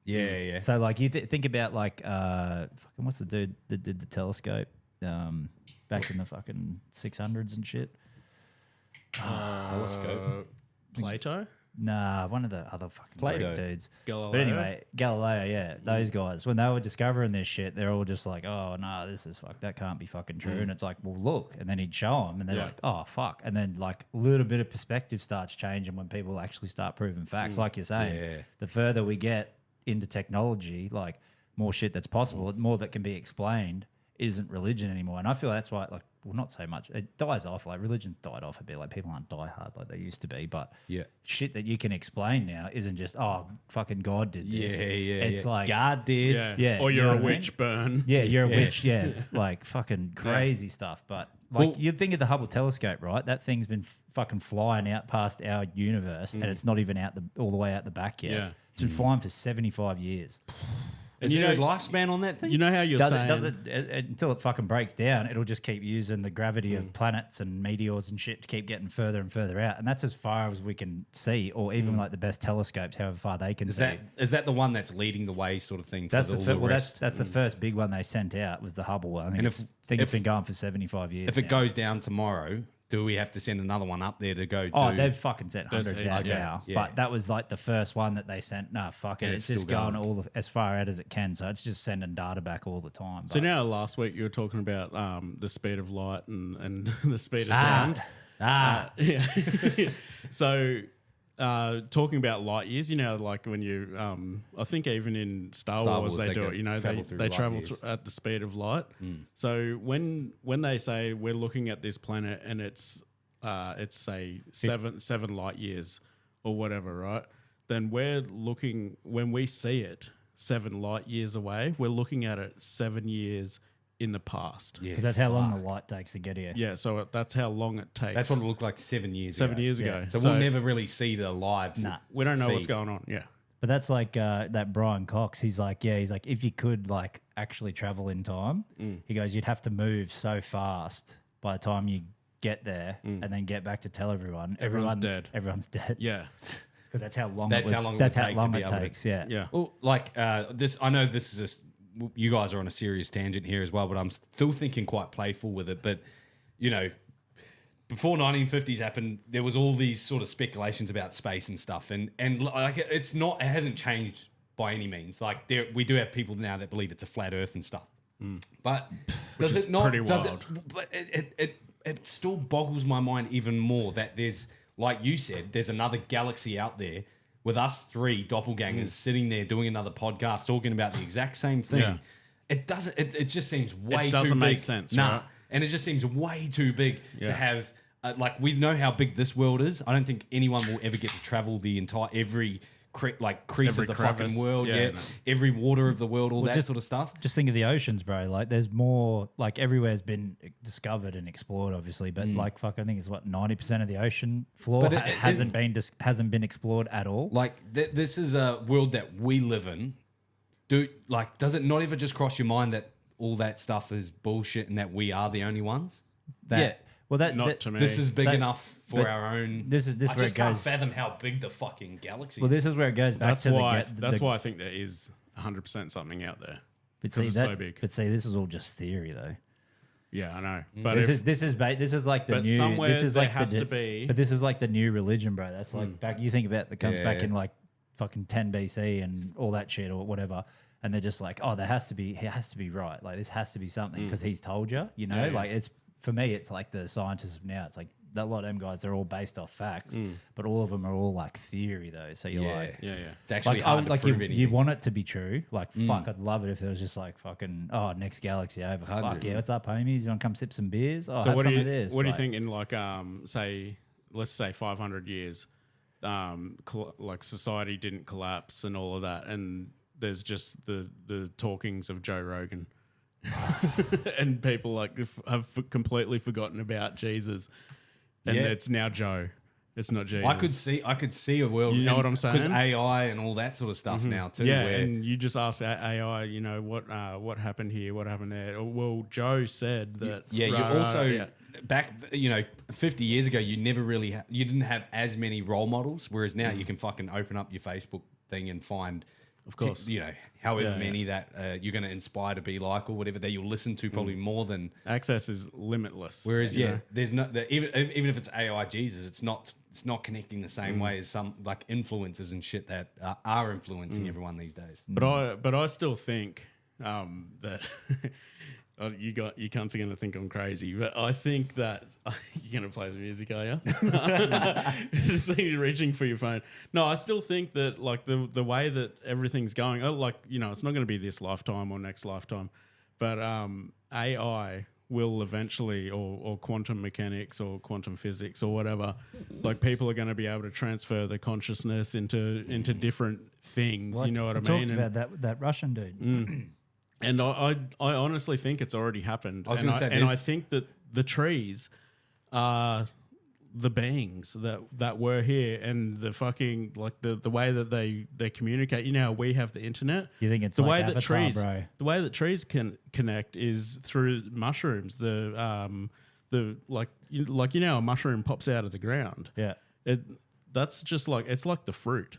yeah. So like you think about like fucking what's the dude that did the telescope back in the fucking 600s and shit. Telescope. Plato. Nah, one of the other fucking Plato. Greek dudes. Galileo? But anyway, Galileo, yeah, those guys, when they were discovering this shit, they're all just like, oh, no, this is fuck, that can't be fucking true. And it's like, well, look. And then he'd show them, and they're Yeah. like, oh, fuck. And then, like, a little bit of perspective starts changing when people actually start proving facts. Like you're saying, Yeah. the further we get into technology, like, more shit that's possible, more that can be explained isn't religion anymore. And I feel that's why, like, well, not so much. It dies off. Like religion's died off a bit. Like people aren't die hard like they used to be. But Yeah. shit that you can explain now isn't just fucking God did this. It's like God did. Yeah. Yeah, Or you you're know a what I mean? witch, burn. Yeah, you're a witch. Yeah, like fucking crazy stuff. But like Well- you'd think of the Hubble telescope, right? That thing's been fucking flying out past our universe, and it's not even out all the way out the back yet. Yeah. It's been flying for 75 years. Is you there a know- lifespan on that thing? You know how you're saying... Does it until it fucking breaks down? It'll just keep using the gravity of planets and meteors and shit to keep getting further and further out, and that's as far as we can see, or even like the best telescopes, however far they can see. is that the one that's leading the way, sort of thing? For That's the, the all fir- the well, rest? that's the first big one they sent out was the Hubble one. I think And it's been going for 75 years. If it now. goes down tomorrow, do we have to send another one up there to go? Oh, do? they've fucking sent There's hundreds heaps, out yeah. now. Yeah. But that was like the first one that they sent. No, fuck it. And It's it's just still going going. as far out as it can. So it's just sending data back all the time. So But now last week you were talking about the speed of light and the speed of sound. Yeah. So talking about light years, you know, like when you, I think even in Star Wars they do go it. You know, travel through they light travel years. at the speed of light. So when they say we're looking at this planet and it's say seven light years or whatever, right? Then we're looking when we see it 7 light years away. We're looking at it 7 years in the past. Yeah, because that's how long fuck. the light takes to get here. Yeah, so that's how long it takes. That's what it looked like 7 years 7 ago. years Yeah. ago. So we'll never really see the live. Nah. we don't know what's feed. going on. Yeah. But that's like that Brian Cox. He's like, if you could like actually travel in time, he goes, you'd have to move so fast by the time you get there and then get back to tell everyone. Everyone's dead. Everyone's dead. Yeah. Because that's how long. That's it would, how long it That's would how take to long be it able to- takes. Yeah. Yeah. Well, like this, I know this is just you guys are on a serious tangent here as well, but I'm still thinking quite playful with it. But you know, before 1950s happened, there was all these sort of speculations about space and stuff, and like it hasn't changed by any means. Like we do have people now that believe it's a flat Earth and stuff, but does is it not? pretty Does wild. it? But it still boggles my mind even more that there's, like you said, there's another galaxy out there with us 3 doppelgangers sitting there doing another podcast talking about the exact same thing. Yeah. It doesn't. It just seems way doesn't too big. make sense, Nah, right? and it just seems way too big to Yeah. have. Like we know how big this world is. I don't think anyone will ever get to travel the entire crease Every of the crevice. fucking world. Yeah, Yeah, no. every water of the world, all that just- sort of stuff. Just think of the oceans, bro. Like, there's more. Like, everywhere's been discovered and explored, obviously, but like, fuck, I think it's what 90% of the ocean floor But hasn't been explored at all. Like this is a world that we live in. Does it not ever just cross your mind that all that stuff is bullshit and that we are the only ones? That Yeah. Well, Not that to me. this is big So- enough for but our own. this is I where just it can't goes. fathom how big the fucking galaxy. Well, is. this is where it goes back That's to why. the. That's why I think there is 100% something out there. But because see, it's so big. But see, this is all just theory, though. Yeah, I know. But This if, is this is like the but new. somewhere This is there like has the, to be- But this is like the new religion, bro. That's like back. You think about that comes back Yeah. in like fucking 10 BC and all that shit or whatever. And they're just like, oh, it has to be right. Like this has to be something because he's told you. You know, Yeah, yeah. like it's for me. It's like the scientists of now. It's like that lot of them guys. They're all based off facts, but all of them are all like theory though. So you're yeah, like. yeah. It's actually Like, hard to like prove you anything. want it to be true. Like, fuck, I'd love it if there was just like fucking, next galaxy over. Fuck 100. yeah, what's up, homies? You want to come sip some beers? Oh, So have what do some you of this. what do you Like, think in like say let's say 500 years, like society didn't collapse and all of that, and there's just the talkings of Joe Rogan, and people like have completely forgotten about Jesus, and Yeah. it's now Joe. It's not Jesus. I could see a world. You know what I'm saying? Because AI and all that sort of stuff now too. Yeah, where, and you just ask AI, you know, what happened here, what happened there. Well, Joe said that. yeah, you rah, rah, also yeah. back, 50 years ago, you never really you didn't have as many role models. Whereas now you can fucking open up your Facebook thing and find, of course. however Yeah, many that you're going to inspire to be like or whatever that you'll listen to probably more than. Access is limitless. Whereas you know? there's no even if it's AI Jesus, it's not connecting the same way as some like influencers and shit that are influencing everyone these days. But I still think that you cunts are going to think I'm crazy, but I think that you're going to play the music, are you? Just think you're reaching for your phone. No, I still think that like the way that everything's going, it's not going to be this lifetime or next lifetime, but AI will eventually, or quantum mechanics or quantum physics or whatever, like people are going to be able to transfer the consciousness into different things. You know what I mean? Talked about that Russian dude. And I honestly think it's already happened. was gonna say, and I think that the trees are the beings that were here, and the fucking like the way that they communicate. You know, how we have the internet. You think it's the like way that Avatar, trees bro? the way that trees can connect is through mushrooms. The like you know, a mushroom pops out of the ground. Yeah. That's just like, it's like the fruit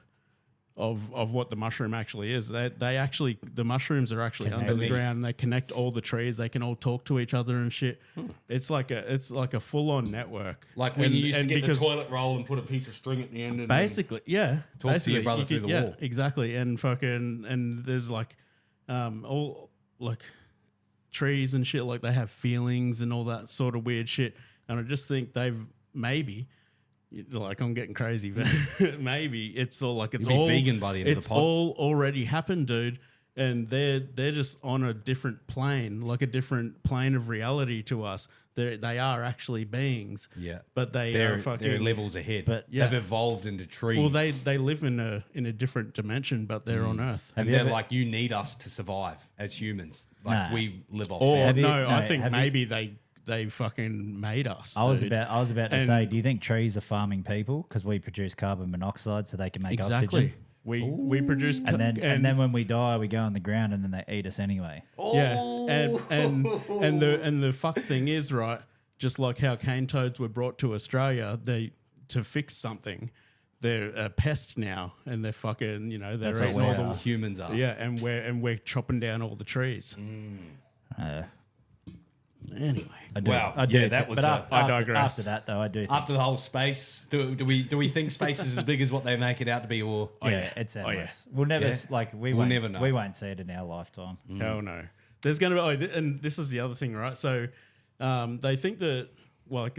of what the mushroom actually is. They actually, the mushrooms are actually under the ground, and they connect all the trees. They can all talk to each other and shit. It's like a full on network. Like when you used to get the toilet roll and put a piece of string at the end. And basically, yeah. Talk to your brother through the wall. Exactly. And there's like all like trees and shit, like they have feelings and all that sort of weird shit. And I just think they've maybe, like, I'm getting crazy, but maybe it's all like it's You'll be all vegan by the end of the it's pod. all already happened, dude. And they're just on a different plane, like a different plane of reality to us. They are actually beings. Yeah. But they're fucking levels ahead. But- they've evolved into trees. well, they live in a different dimension, but they're on Earth. and you they're ever- like, you need us to survive as humans. Like Nah. we live off Or that. I think have you- maybe they fucking made us. I was dude. about to And- say, do you think trees are farming people because we produce carbon monoxide so they can make Exactly. oxygen? We produce And then when we die, we go on the ground and then they eat us anyway. yeah, and the fuck thing is, right, just like how cane toads were brought to Australia, to fix something, they're a pest now, and they're fucking, you know, they're That's what eating we all are. the Humans are. yeah, and we're chopping down all the trees. Anyway, I do. Wow. I do. Yeah, that was But a- after, I digress. After that, though, I do. Think, After the whole space, do we think space is as big as what they make it out to be? Or yeah, it's yeah. endless. We'll never Yeah. we'll We'll never know. We won't see it in our lifetime. hell no. There's going to be, and this is the other thing, right? So they think that, well, like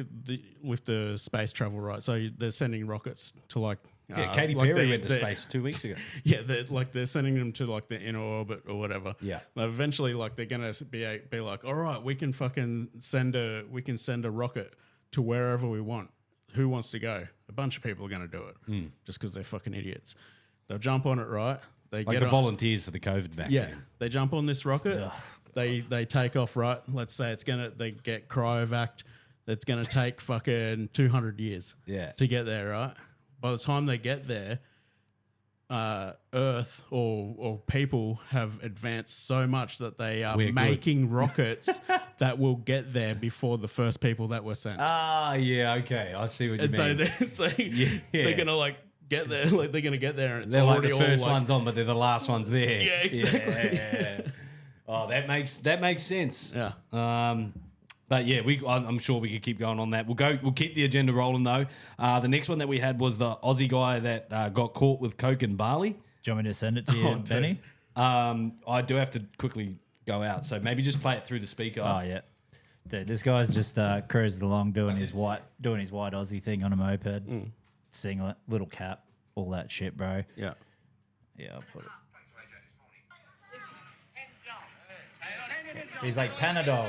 with the space travel, right? So they're sending rockets to like. yeah, Katy like Perry went to space 2 weeks ago. Yeah, they're sending them to like the inner orbit or whatever. Yeah. Like, eventually, like they're gonna be like, all right, we can fucking send a rocket to wherever we want. Who wants to go? A bunch of people are gonna do it just because they're fucking idiots. They'll jump on it, right? They Like get the on, volunteers for the COVID vaccine. yeah. They jump on this rocket. They take off, right? Let's say they get cryovac'd. It's gonna take fucking 200 years. Yeah. To get there, right? By the time they get there, Earth or people have advanced so much that they are We're good. making rockets that will get there before the first people that were sent. Ah, yeah, okay. I see what you and so, mean. they're gonna like get there, like they're gonna get there, and it's They're like already the first all like, ones on, but they're the last ones there. Yeah, exactly. Yeah. Oh, that makes sense. Yeah. But yeah, I'm sure we could keep going on that. We'll keep the agenda rolling though. The next one that we had was the Aussie guy that got caught with coke and barley. Do you want me to send it to you, dude. Benny? I do have to quickly go out, so maybe just play it through the speaker. Oh yeah, dude, this guy's just cruising along doing his white Aussie thing on a moped, singlet, little cap, all that shit, bro. Yeah. Yeah, I'll put it. He's like Panadol.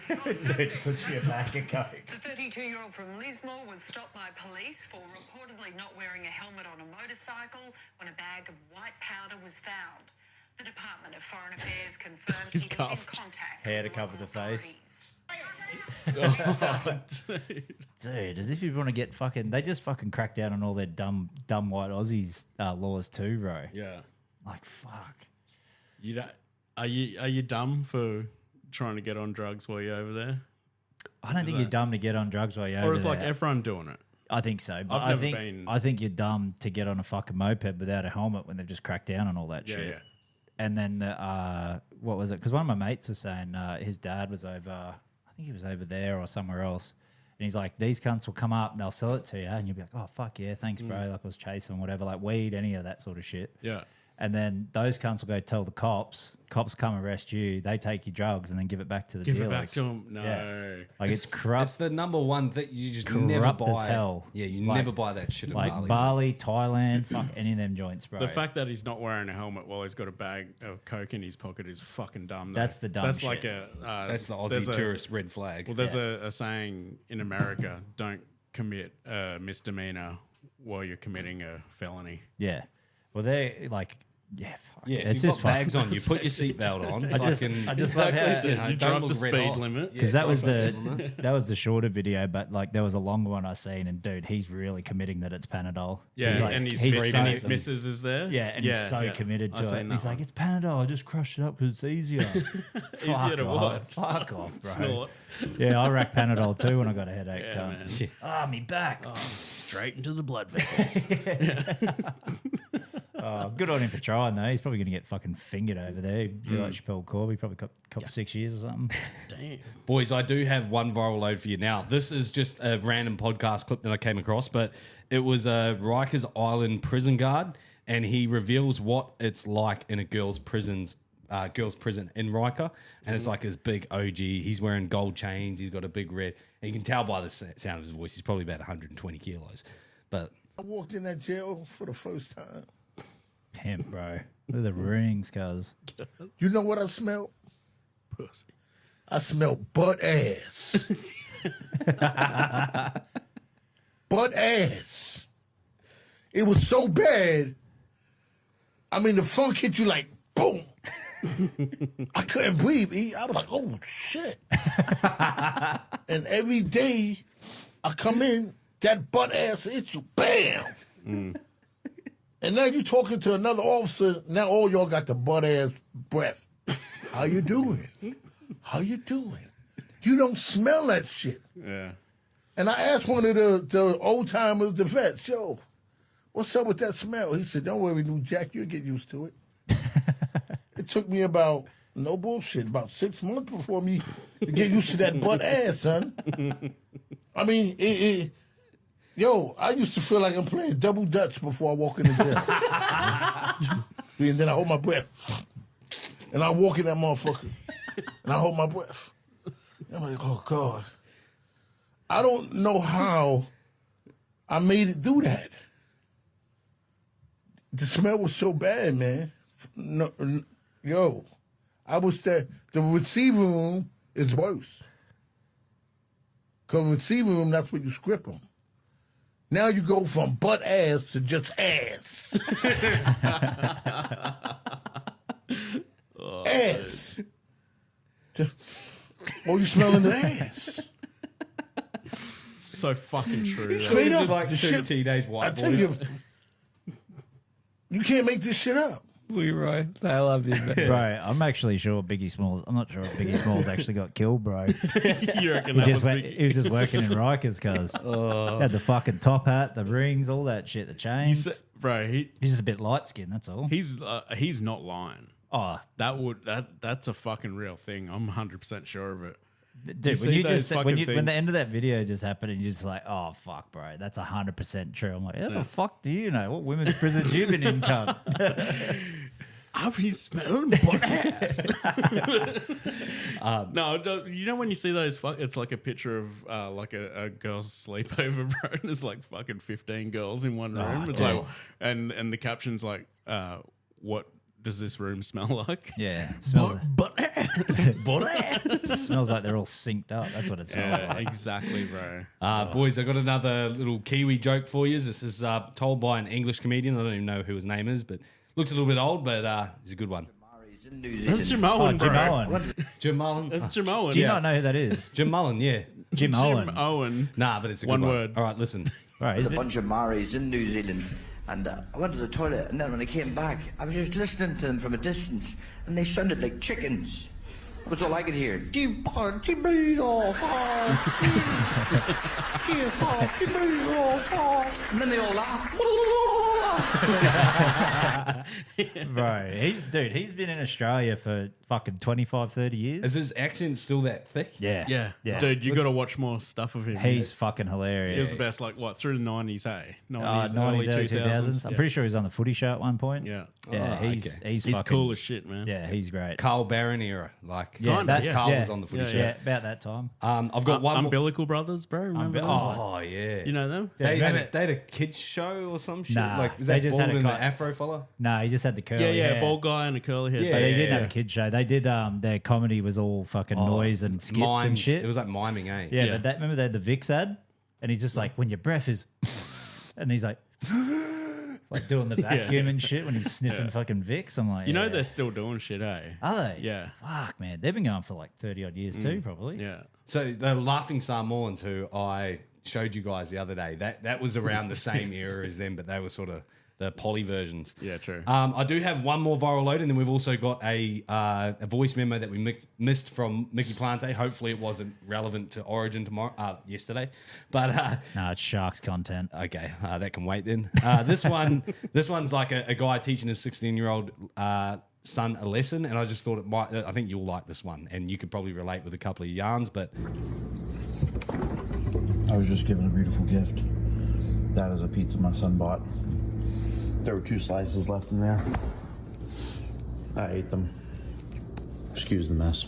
Dude, puts you back a coke. The 32-year-old from Lismore was stopped by police for reportedly not wearing a helmet on a motorcycle when a bag of white powder was found. The Department of Foreign Affairs confirmed He's he was in cuffed. contact Hair with to cover local the face. authorities. Dude, as if you want to get fucking... They just fucking crack down on all their dumb white Aussies laws too, bro. Yeah. Like, fuck. You don't, are you dumb for trying to get on drugs while you're over there? I don't think you're dumb to get on drugs while you're Or over is like there. everyone doing it? I think so. But I've never been- I think you're dumb to get on a fucking moped without a helmet when they've just cracked down on all that Yeah, shit. yeah. And then, what was it? Because one of my mates was saying his dad was over, I think he was over there or somewhere else. And he's like, these cunts will come up and they'll sell it to you. And you'll be like, oh, fuck yeah, thanks, bro. Like I was chasing whatever, like weed, any of that sort of shit. Yeah. And then those cunts will go tell the cops. Cops come arrest you. They take your drugs and then give it back to the Give dealers. it back to him. No. Yeah. Like it's corrupt. It's the number one thing you just Corrupt never buy. as hell. Yeah, you Like- never buy that shit at like Bali. Bali, Thailand, fuck any of them joints, bro. The fact that he's not wearing a helmet while he's got a bag of coke in his pocket is fucking dumb. Though. That's the dumb That's shit. like a. That's the there's Aussie a- tourist red flag. Well, there's a saying in America: don't commit a misdemeanor while you're committing a felony. Yeah. Well, they like, yeah, fuck. yeah, It's if you've just got bags on, you put your seatbelt on. I just love how you know, you don't drive look the red speed hot. limit. because Yeah, that was drive the speed limit. that was the shorter video, but like there was a longer one I seen, and dude, he's really committing that it's Panadol. Yeah, He's like- and his so- missus is there. Yeah, and he's so committed I to seen it. that He's like, one. it's Panadol. I just crushed it up because it's easier. Easier to what? Fuck off, bro. Snort. Yeah, I rack Panadol too when I got a headache. Yeah, cunt. man. Ah, me back. Straight into the blood vessels. Oh, good on him for trying though. He's probably going to get fucking fingered over there. He'd be like Chappelle Corby, probably cop 6 years or something. Damn. Boys, I do have one viral load for you now. This is just a random podcast clip that I came across, but it was a Rikers Island prison guard, and he reveals what it's like in a girls' prison in Riker, and it's like his big OG. He's wearing gold chains. He's got a big red, and you can tell by the sound of his voice, he's probably about 120 kilos. But I walked in that jail for the first time. Pimp, bro. Look at the rings, cuz. You know what I smelled? Pussy. I smelled butt ass. Butt ass. It was so bad. I mean, the funk hit you like boom. I couldn't breathe. E. I was like, oh shit. And every day I come in, that butt ass hits you, bam. And now you talking to another officer. Now all y'all got the butt ass breath. How you doing? How you doing? You don't smell that shit. Yeah. And I asked one of the old timers, the vets, yo, what's up with that smell? He said, don't worry, new Jack, you'll get used to it. It took me about, no bullshit, about 6 months before me to get used to that butt ass, son. I mean, yo, I used to feel like I'm playing double dutch before I walk in the jail. And then I hold my breath. And I walk in that motherfucker. And I hold my breath. And I'm like, oh, God. I don't know how I made it do that. The smell was so bad, man. No, yo, I was there. The receiving room is worse. Because receiving room, that's where you script them. Now you go from butt ass to just ass. Ass. Oh, you smelling the ass. So fucking true. though. Straight up. like the two shit, teenage I white tell boys. you can't make this shit up. Leroy, I love you, man. Bro, I'm actually sure Biggie Smalls. I'm not sure if Biggie Smalls actually got killed, bro. You reckon He, that was big? he was just working in Rikers, cuz. Had the fucking top hat, the rings, all that shit, the chains. Bro, He's just a bit light skinned, that's all. he's not lying. Oh, That's a fucking real thing. I'm 100% sure of it. dude, see when you those just said, fucking when the things? end of that video just happened, and you're just like, oh fuck, bro, that's 100% true. I'm like, how the fuck do you know what women's prisons you've been in, cunt? I've been smelling butt ass. No, you know when you see those, it's like a picture of like a girl's sleepover, bro. And there's like fucking 15 girls in one room. It's like, and the caption's like, what does this room smell like? Yeah, it smells, Butt ass. smells like they're all synced up. That's what it smells Yeah, like. exactly, bro. Boys, I got another little Kiwi joke for you. This is told by an English comedian. I don't even know who his name is, but looks a little bit old, but it's a good one. That's Jim Owen, Oh, bro. Jim Owen. Jim Mullen. That's Jim Owen. Do you not know who that is? Jim Mullen, yeah. Jim Owen. Jim Owen. Nah, but it's a One good word. All right, listen. Right, There's a bunch of Maoris in New Zealand, and I went to the toilet, and then when I came back, I was just listening to them from a distance, and they sounded like chickens. That was all I could hear. And then they all laughed. Bro, he's been in Australia for fucking 25, 30 years. Is his accent still that thick? Yeah. Yeah. Dude, you got to watch more stuff of him. He's fucking He hilarious. was the best, like, what, through the 90s, eh? 90s, early 2000s. I'm pretty sure he was on the Footy Show at one point. Yeah. Yeah, Oh, he's okay. he's He's fucking, cool as shit, man. Yeah, he's great. Carl Barron era. Like, Yeah, Kinda, that's yeah. Carl yeah. was on the Footy Yeah, Show. Yeah, about that time. I've got one more. Umbilical Brothers, bro. Remember? Oh, yeah. You know them? They Yeah, had a kids show or some shit. Nah, like, is they that just bald had a and the cut. afro fella? No, he just had the curly Yeah, hair. bald guy and a curly head. Yeah. But they didn't have yeah. a kids show. They did their comedy was all fucking noise and skits and Mimes. shit. It was like miming, eh? yeah, Yeah. but that remember they had the Vicks ad, and he's just like when your breath is, and he's like, like doing the vacuum and shit when he's sniffing fucking Vicks. I'm like, You know yeah. they're still doing shit, eh? Are they? Yeah. Fuck, man, they've been going for like 30 odd years too, probably. Yeah. So the Laughing Samoans, who I showed you guys the other day, that was around the same era as them, but they were sort of the poly versions. Yeah, true. I do have one more viral load, and then we've also got a voice memo that we missed from Mickey Plante. Hopefully, it wasn't relevant to Origin yesterday, but No, it's Sharks content. okay, that can wait then. This one's like a guy teaching his 16-year-old son a lesson, and I just thought it might. I think you'll like this one, and you could probably relate with a couple of yarns, but. I was just given a beautiful gift. That is a pizza my son bought. There were 2 slices left in there. I ate them. Excuse the mess.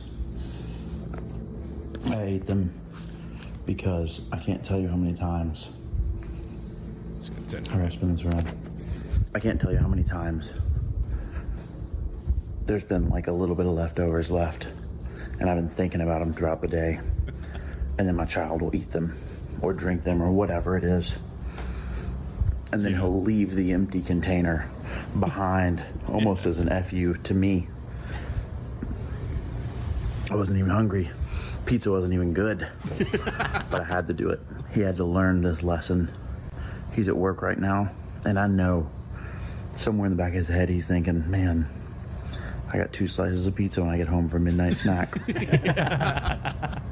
I ate them because I can't tell you how many times. All right, spin this around. I can't tell you how many times there's been like a little bit of leftovers left, and I've been thinking about them throughout the day. And then my child will eat them or drink them or whatever it is. And then he'll leave the empty container behind almost as an FU to me. I wasn't even hungry. Pizza wasn't even good. But I had to do it. He had to learn this lesson. He's at work right now, and I know somewhere in the back of his head he's thinking, man, I got 2 slices of pizza when I get home for midnight snack.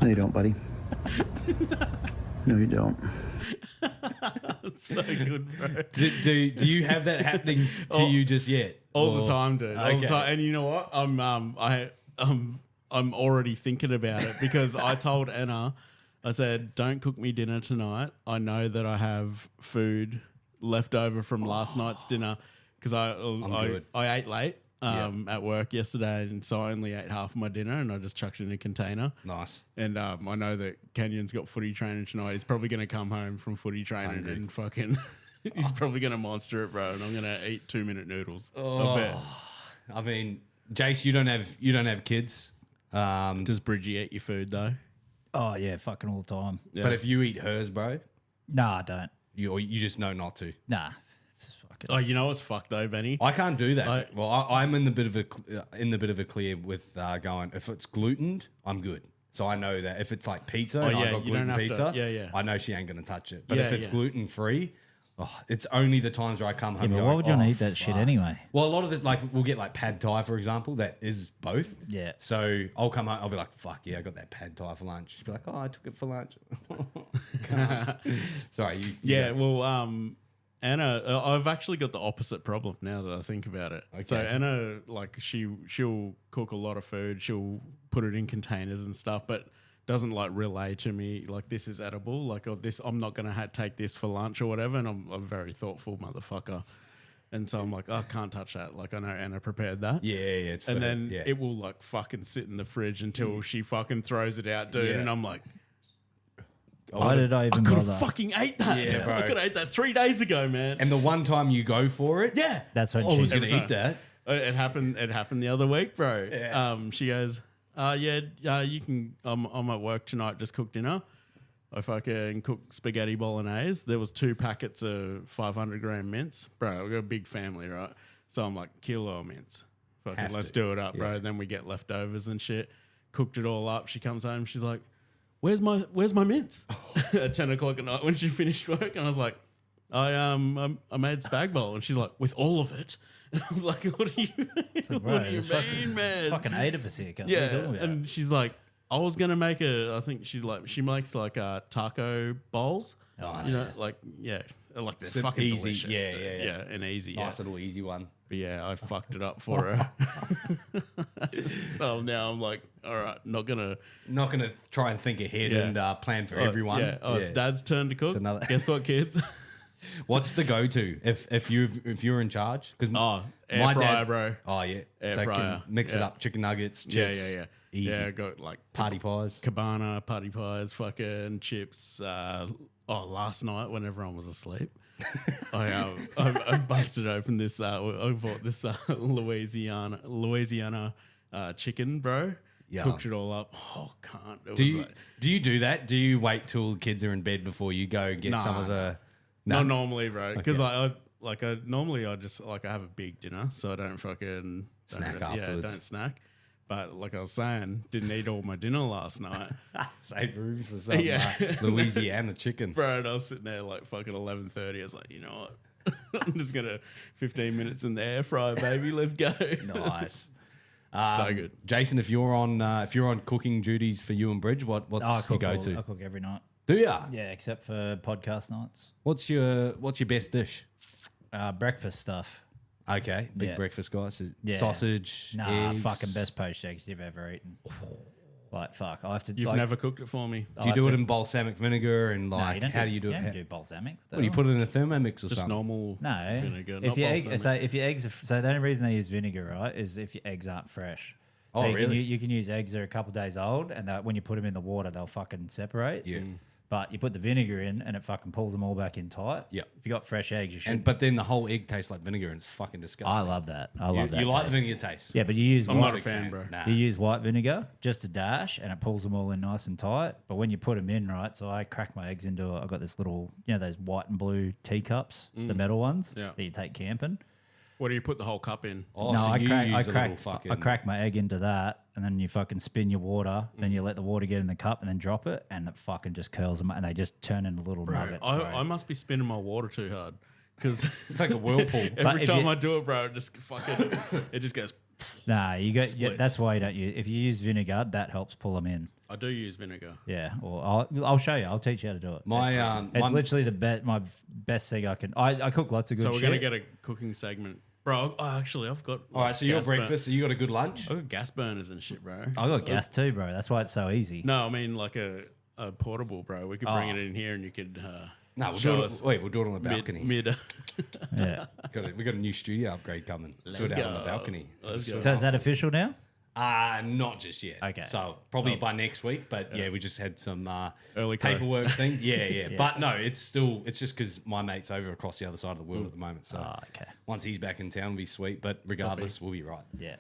No, you don't, buddy. No, you don't. That's so good, bro. Do you have that happening to you just yet? All Or- the time, dude. All the Okay. time. And you know what? I'm already thinking about it because I told Anna, I said, don't cook me dinner tonight. I know that I have food left over from last night's dinner because good. I ate late at work yesterday, and so I only ate half of my dinner and I just chucked it in a container. Nice. And I know that Kenyon's got footy training tonight. He's probably going to come home from footy training and fucking... He's probably going to monster it, bro, and I'm going to eat 2-minute noodles. I bet. I mean, Jace, you don't have kids. Does Bridgie eat your food, though? Oh yeah, fucking all the time. Yeah. But if you eat hers, bro, Nah, I don't. you just know not to. Nah, it's just fucking. Oh, you know what's fucked, though, Benny? I can't do that. I'm in the bit of a clear with going. If it's glutened, I'm good. So I know that if it's like pizza, and yeah, I got you don't gluten have to- pizza, yeah. I know she ain't gonna touch it. But Yeah, if it's yeah. gluten free, it's only the times where I come home. Yeah, but going, why would you want "Oh, to eat that shit fuck." anyway? Well, a lot of it, like we'll get like pad thai, for example, that is both. Yeah. So I'll come home, I'll be like, fuck yeah, I got that pad thai for lunch. She'll be like, oh, I took it for lunch. Sorry. Yeah, well, Anna, I've actually got the opposite problem now that I think about it. So Okay. Anna, like, she'll cook a lot of food. She'll put it in containers and stuff, but doesn't like relay to me like this is edible. Like, oh, this I'm not gonna take this for lunch or whatever. And I'm a very thoughtful motherfucker. And so I'm like, oh, I can't touch that. Like, I know Anna prepared that. Yeah, it's And fair. then yeah. it will like fucking sit in the fridge until she fucking throws it out, dude. Yeah. And I'm like, Why did I I even could have bother? fucking ate that. Yeah, bro. I could have ate that 3 days ago, man. And the one time you go for it, yeah, That's when I was she. going to eat that. It happened. It happened the other week, bro. Yeah. She goes, you can. I'm at work tonight. Just cook dinner. I fucking cook spaghetti bolognese. There was 2 packets of 500 gram mince, bro. We've got a big family, right? So I'm like, kilo of mince. Fucking Have let's to. do it up, bro. Yeah. Then we get leftovers and shit. Cooked it all up. She comes home. She's like, where's my mince? At 10 o'clock at night when she finished work, and I was like, I made spag bowl, and she's like, with all of it. And I was like, what do you Bro, what do you there's mean, fucking, man? fucking 8 of us here. What are you Yeah, talking about? and she's like, I was gonna make I think she makes like taco bowls. Nice. You know, like Like they're Sim- fucking easy. delicious. Yeah, dude. yeah, yeah. and easy. Nice Yeah. little easy one. But yeah, I fucked it up for her. So now I'm like, all right, not gonna. Not going to try and think ahead Yeah. and plan for everyone. Yeah. Oh, it's Dad's turn to cook. another- Guess what, kids? What's the go-to if you're in charge? Because air fryer, bro. Oh yeah, Air so fryer. Can mix it Yeah. up, chicken nuggets, Yeah, chips. yeah. Easy. Yeah, I got like Party pies. cabana, putty pies, fucking chips. Last night when everyone was asleep, I busted open this. I bought this Louisiana chicken, bro. Yeah. Cooked it all up. Oh, can't. It Do was you like, do you do that? Do you wait till kids are in bed before you go and get some of the? not normally, bro? Because I normally I just I have a big dinner, so I don't fucking Snack don't, Yeah, afterwards. don't snack. But like I was saying, didn't eat all my dinner last night. Save room for some Yeah. Louisiana chicken. Bro, and I was sitting there like fucking 11:30. I was like, you know what? I'm just gonna 15 minutes in the air fryer, baby. Let's go. Nice. So good. Jason, if you're on cooking duties for you and Bridge, what's Oh, I your cook, go to? I cook every night. Do ya? Yeah, except for podcast nights. What's your best dish? Breakfast stuff. Okay, big Yeah. breakfast guys. Yeah. Sausage, Nah, eggs. fucking best poached eggs you've ever eaten. Like, fuck. I have to. You've like, never cooked it for me. Do you do it in balsamic vinegar and No, like you don't how do you do you it? don't do balsamic. What do you put it in a Thermomix or Just something? normal No, vinegar. if not your egg, balsamic. so if your eggs, so the only reason they use vinegar, right, is if your eggs aren't fresh. So Oh, you really? you can use eggs that are a couple days old, and that when you put them in the water, they'll fucking separate. Yeah. But you put the vinegar in, and it fucking pulls them all back in tight. Yep. If you got fresh eggs, you should. But then the whole egg tastes like vinegar and it's fucking disgusting. I love that. I love that. You like the taste. vinegar taste? Yeah, but you use I'm not white, a fan, bro. Nah. you use white vinegar just a dash, and it pulls them all in nice and tight. But when you put them in, right, so I crack my eggs into. I got this little, those white and blue teacups, the metal ones Yeah. that you take camping. What do you put the whole cup in? Oh, No, so I you crack, use I a little crack, fucking. I crack my egg into that, and then you fucking spin your water. Then you let the water get in the cup, and then drop it, and it fucking just curls them, and they just turn into little nuggets. Bro. I must be spinning my water too hard because It's like a whirlpool. every if time you- I do it, bro, it just fucking it just goes. Nah, you got. Yeah, Splits. that's why you don't use. If you use vinegar, that helps pull them in. I do use vinegar. Yeah, or I'll show you. I'll teach you how to do it. It's My literally my best thing I can. I cook lots of good So we're shit. gonna get a cooking segment, bro. Actually, I've got. All right, so your breakfast, you got a good lunch? I've got gas burners and shit, bro. I got gas too, bro. That's why it's so easy. No, I mean like a portable, bro. We could bring Oh. it in here and you could. No, we'll show do us it. Wait, we'll do it on the balcony. mid. Yeah. We got a new studio upgrade coming. Do Let's it out on the go. balcony. Let's go. So is that official now? Not just yet. Okay. So probably by next week. But yeah, we just had some Early co. paperwork things. Yeah. But no, it's just because my mate's over across the other side of the world at the moment. So Okay. once he's back in town, it'll be sweet. But regardless, we'll be right. Yeah.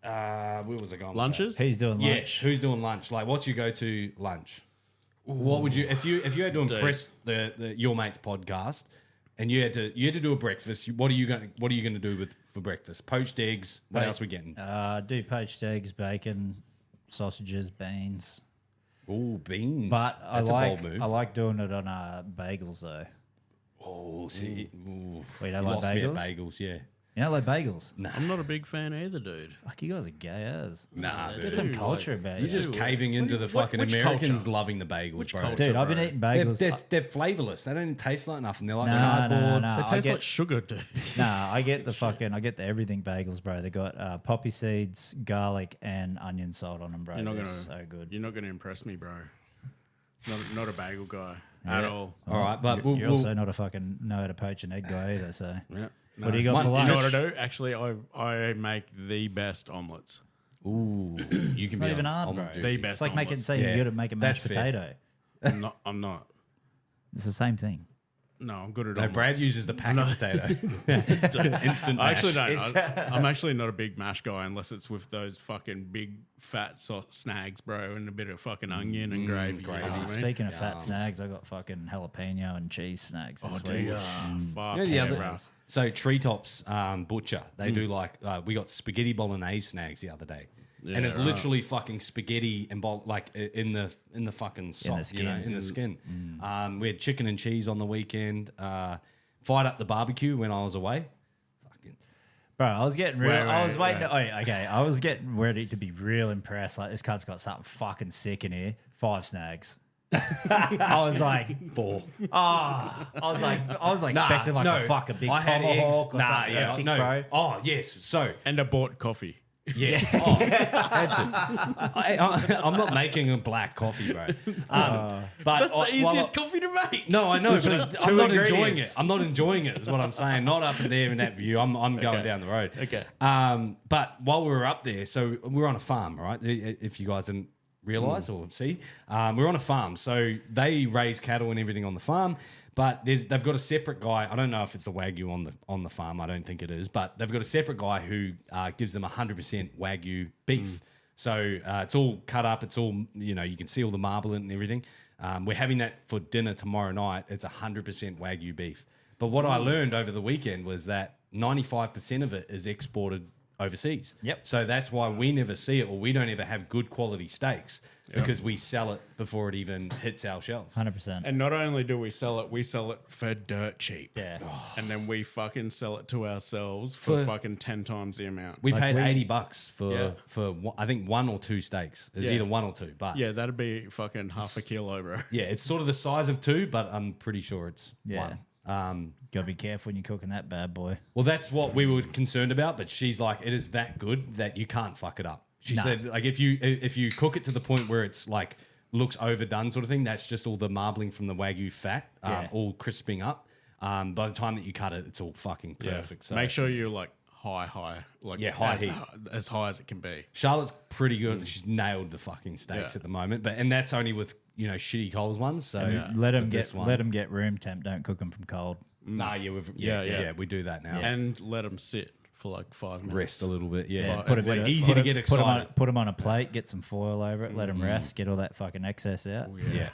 Where was I going? with Lunches? He's doing that? Yeah. lunch. Who's doing lunch? Like, what's your go-to lunch? What would you if you had to impress the your mate's podcast and you had to do a breakfast? What are you going to do for breakfast? Poached eggs. What else we getting? Do poached eggs, bacon, sausages, beans. Oh, beans. But That's a bold move. I like doing it on bagels though. Oh, see, ooh. Well, you don't like Lost me at bagels? bagels, yeah. You know, like bagels. I'm not a big fan either, dude. Fuck, you guys are gay as. Nah, Get dude. some Dude, culture like, about You're you. just caving into the fucking which Americans culture? loving the bagels, Which bro. culture? Dude, I've been bro. eating They're, bagels. they're flavorless. They don't taste like nothing. They're like Nah, cardboard. nah. It tastes I like get, sugar, dude. nah, I get the everything bagels, bro. They got poppy seeds, garlic, and onion salt on them, bro. You're not They're gonna. so good. You're not gonna impress me, bro. Not a bagel guy at all. All right, but You're also not a fucking know how to poach an egg guy either. So Yeah. what do you got for You lunch? know what I do? Actually, I make the best omelets. Ooh, you can It's be not even on hard, omelet bro. The juicy. best. It's like making omelets. say Yeah, you're good at making mashed that's fair. potato. I'm not. It's the same thing. No, I'm good at No, omelets. Brad uses the packet potato. Instant I actually mash. don't. I'm actually not a big mash guy unless it's with those fucking big fat snags, bro, and a bit of fucking onion and gravy. You know what I mean? Speaking of fat snags, I got fucking jalapeno and cheese snags this Oh, week. do you? Fuck You know, the yeah, other- bro. So Treetops Butcher, they do like we got spaghetti bolognese snags the other day, and it's right. literally fucking spaghetti and like in the fucking sauce, skin. in the skin. We had chicken and cheese on the weekend. Fired up the barbecue when I was away. Fucking Bro, I was getting real. I was wait, waiting. Okay, I was getting ready to be real impressed. Like this card's got something fucking sick in here. 5 snags. I was like 4. I was like expecting like a fucking big I had eggs. tomahawk or something hectic, bro. Oh, yes. So, And I bought coffee. yeah. Oh, had to. I'm not making a black coffee, bro. But That's the while easiest coffee to make. No, I know, It's but literally I'm two not enjoying it. ingredients. I'm not enjoying it, is what I'm saying. Not up in there in that view. I'm going Okay. down the road. Okay. But while we were up there, so we were on a farm, right? If you guys didn't realize or see, we're on a farm. So they raise cattle and everything on the farm. But they've got a separate guy. I don't know if it's the Wagyu on the farm. I don't think it is. But they've got a separate guy who gives them 100% Wagyu beef. So it's all cut up. It's all, you can see all the marble and everything. We're having that for dinner tomorrow night. It's 100% Wagyu beef. But what I learned over the weekend was that 95% of it is exported overseas. Yep. So that's why we never see it, or we don't ever have good quality steaks because we sell it before it even hits our shelves. 100%. And not only do we sell it for dirt cheap. Yeah. And then we fucking sell it to ourselves for fucking 10 times the amount. We Like paid we- $80 Yeah. for I think 1 or 2 steaks. It's Yeah. either 1 or 2, but Yeah, that'd be fucking half a kilo, bro. yeah, it's sort of the size of 2, but I'm pretty sure it's Yeah. 1. Gotta be careful when you're cooking that bad boy. Well, that's what we were concerned about, but she's like, it is that good that you can't fuck it up. She Nah. said, like, if you cook it to the point where it's like looks overdone, sort of thing, that's just all the marbling from the Wagyu fat, Yeah. all crisping up. By the time that you cut it, it's all fucking perfect. So Make sure you're like high, like Yeah, high as, heat. as high as it can be. Charlotte's pretty good. She's nailed the fucking steaks Yeah. at the moment, and that's only with shitty Coles ones. So Let them with get this one- room temp. Don't cook them from cold. Nah, yeah, we do that now. And let them sit for like 5 minutes. Rest a little bit, yeah. Put 'em It's in- easy to get excited. Put them on a plate. Get some foil over it. Let them rest. Get all that fucking excess out. Yeah.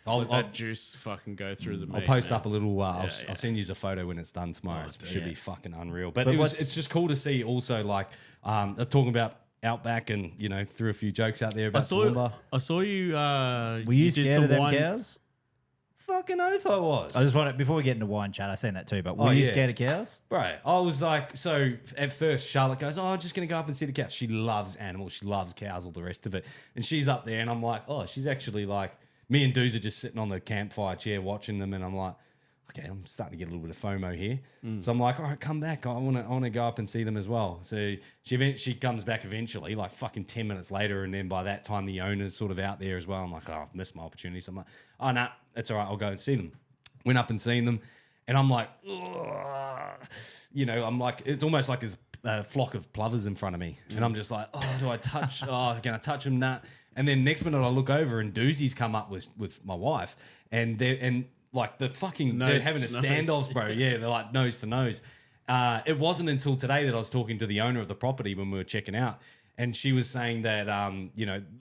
Let that juice fucking go through the meat. I'll post man. up a little. I'll yeah. send you a photo when it's done tomorrow. It should be fucking unreal. But But it's just cool to see. Also, like they're talking about Outback and threw a few jokes out there I about Toowoomba. saw you. Were you did scared some of them wine- cows? Fucking oath, I was. I just want to, before we get into wine chat, I seen that too. But were Oh, you yeah. scared of cows? Right. I was like, so at first, Charlotte goes, I'm just going to go up and see the cows. She loves animals. She loves cows, all the rest of it. And she's up there, and I'm like, oh, she's actually like, me and Dooz are just sitting on the campfire chair watching them, and I'm like, okay, I'm starting to get a little bit of FOMO here. So I'm like, all right, come back. I want to go up and see them as well. So she comes back eventually, like fucking 10 minutes later, and then by that time, the owner's sort of out there as well. I'm like, oh, I've missed my opportunity. So I'm like, oh, no, it's all right. I'll go and see them. Went up and seen them, and I'm like, ugh. I'm like, it's almost like there's a flock of plovers in front of me, and I'm just like, oh, do I touch? Oh, can I touch them? Nah. And then next minute I look over, and Doozy's come up with my wife, and like the fucking they're Nose having a to nose. standoff, bro. Yeah, they're like nose to nose. It wasn't until today that I was talking to the owner of the property when we were checking out. And she was saying that,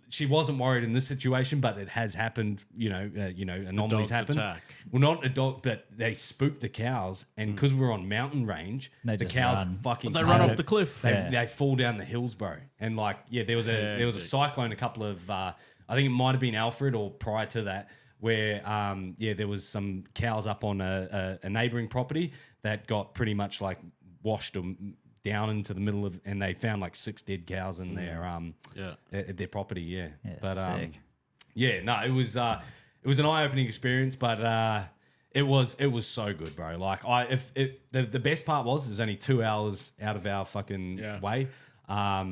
she wasn't worried in this situation, but it has happened. Anomalies dog's happen. attack. Well, not a dog, but they spooked the cows, and because we're on mountain range, They the just cows run. fucking They run tail. off the cliff. They fall down the hills, bro. And like, yeah, there was a cyclone. A couple of, I think it might have been Alfred or prior to that, where there was some cows up on a neighboring property that got pretty much like washed down into the middle of, and they found like 6 dead cows in their at their proppity. Yeah, but sick. it was an eye-opening experience, but it was so good, bro. Like the best part was there's only 2 hours out of our fucking way. Got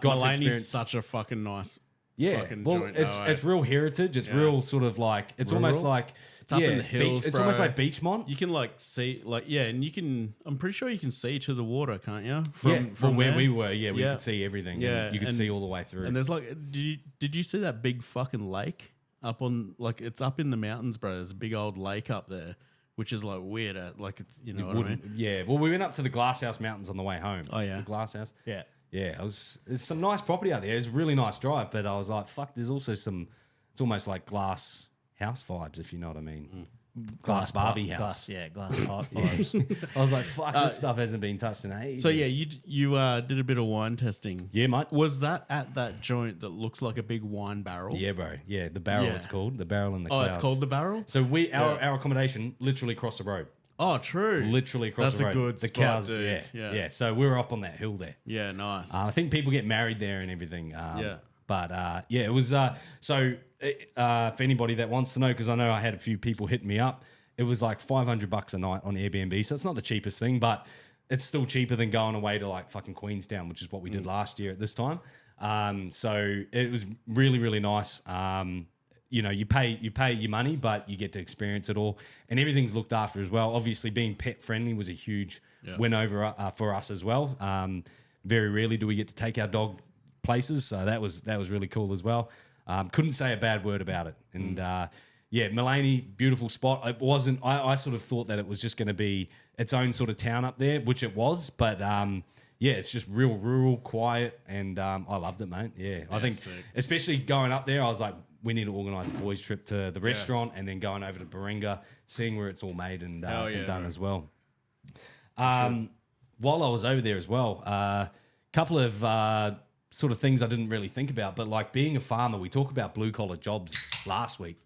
to Mulaney's experience such a fucking nice. yeah, fucking well, joint. it's real heritage. It's real sort of like it's almost Rural? like It's up in the hills, Beach, it's bro. almost like Beachmont. You can like see, like and you can. I'm pretty sure you can see to the water, can't you? From where there? we were, we Yeah. could see everything. Yeah, and you could and- see all the way through. And there's like, did you see that big fucking lake up on it's up in the mountains, bro? There's a big old lake up there, which is like weird. Like it's what I mean. Yeah, well, we went up to the Glasshouse Mountains on the way home. Oh, yeah. It's a Glasshouse. Yeah. Yeah, there's some nice property out there. It's a really nice drive, but I was like, fuck, there's also some, it's almost like glass house vibes, if you know what I mean. Glass Barbie house. Glass pot vibes. I was like, fuck, this stuff hasn't been touched in ages. So yeah, you did a bit of wine testing. Yeah, mate. Was that at that joint that looks like a big wine barrel? Yeah, bro. Yeah, the barrel Yeah. it's called. The barrel in the Oh, clouds. it's called the barrel. So our accommodation literally across the road. Oh, true. Literally across That's the road. a good the spot, cows, dude. yeah. So we were up on that hill there. Yeah, nice. I think people get married there and everything. Yeah. But it was so for anybody that wants to know, because I know I had a few people hitting me up, it was like $500 a night on Airbnb. So it's not the cheapest thing, but it's still cheaper than going away to like fucking Queenstown, which is what we did last year at this time. So it was really, really nice. You know, you pay your money, but you get to experience it all, and everything's looked after as well. Obviously, being pet friendly was a huge win over for us as well. Very rarely do we get to take our dog places, so that was really cool as well. Couldn't say a bad word about it, and yeah, Mullaney, beautiful spot. It wasn't. I sort of thought that it was just going to be its own sort of town up there, which it was, but yeah, it's just real rural, quiet, and I loved it, mate. Yeah, I think especially going up there, I was like, we need to organise a boys' trip to the restaurant and then going over to Baringa, seeing where it's all made and done as well. While I was over there as well, couple of sort of things I didn't really think about, but like being a farmer, we talked about blue collar jobs last week.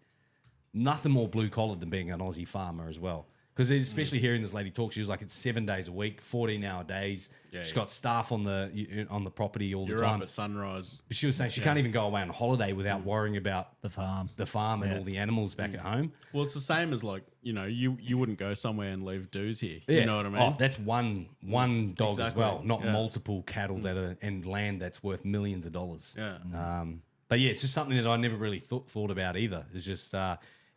Nothing more blue collar than being an Aussie farmer as well. Because especially hearing this lady talk, she was like, it's 7 days a week, 14-hour days. She's got staff on the property all the time. You're up at sunrise. But she was saying she can't even go away on holiday without worrying about The farm. and all the animals back at home. Well, it's the same as like, you know, you wouldn't go somewhere and leave dues here. You know what I mean? Oh, that's one dog as Exactly. well, not multiple cattle that are and land that's worth millions of dollars. Yeah. But yeah, it's just something that I never really thought about either. It's just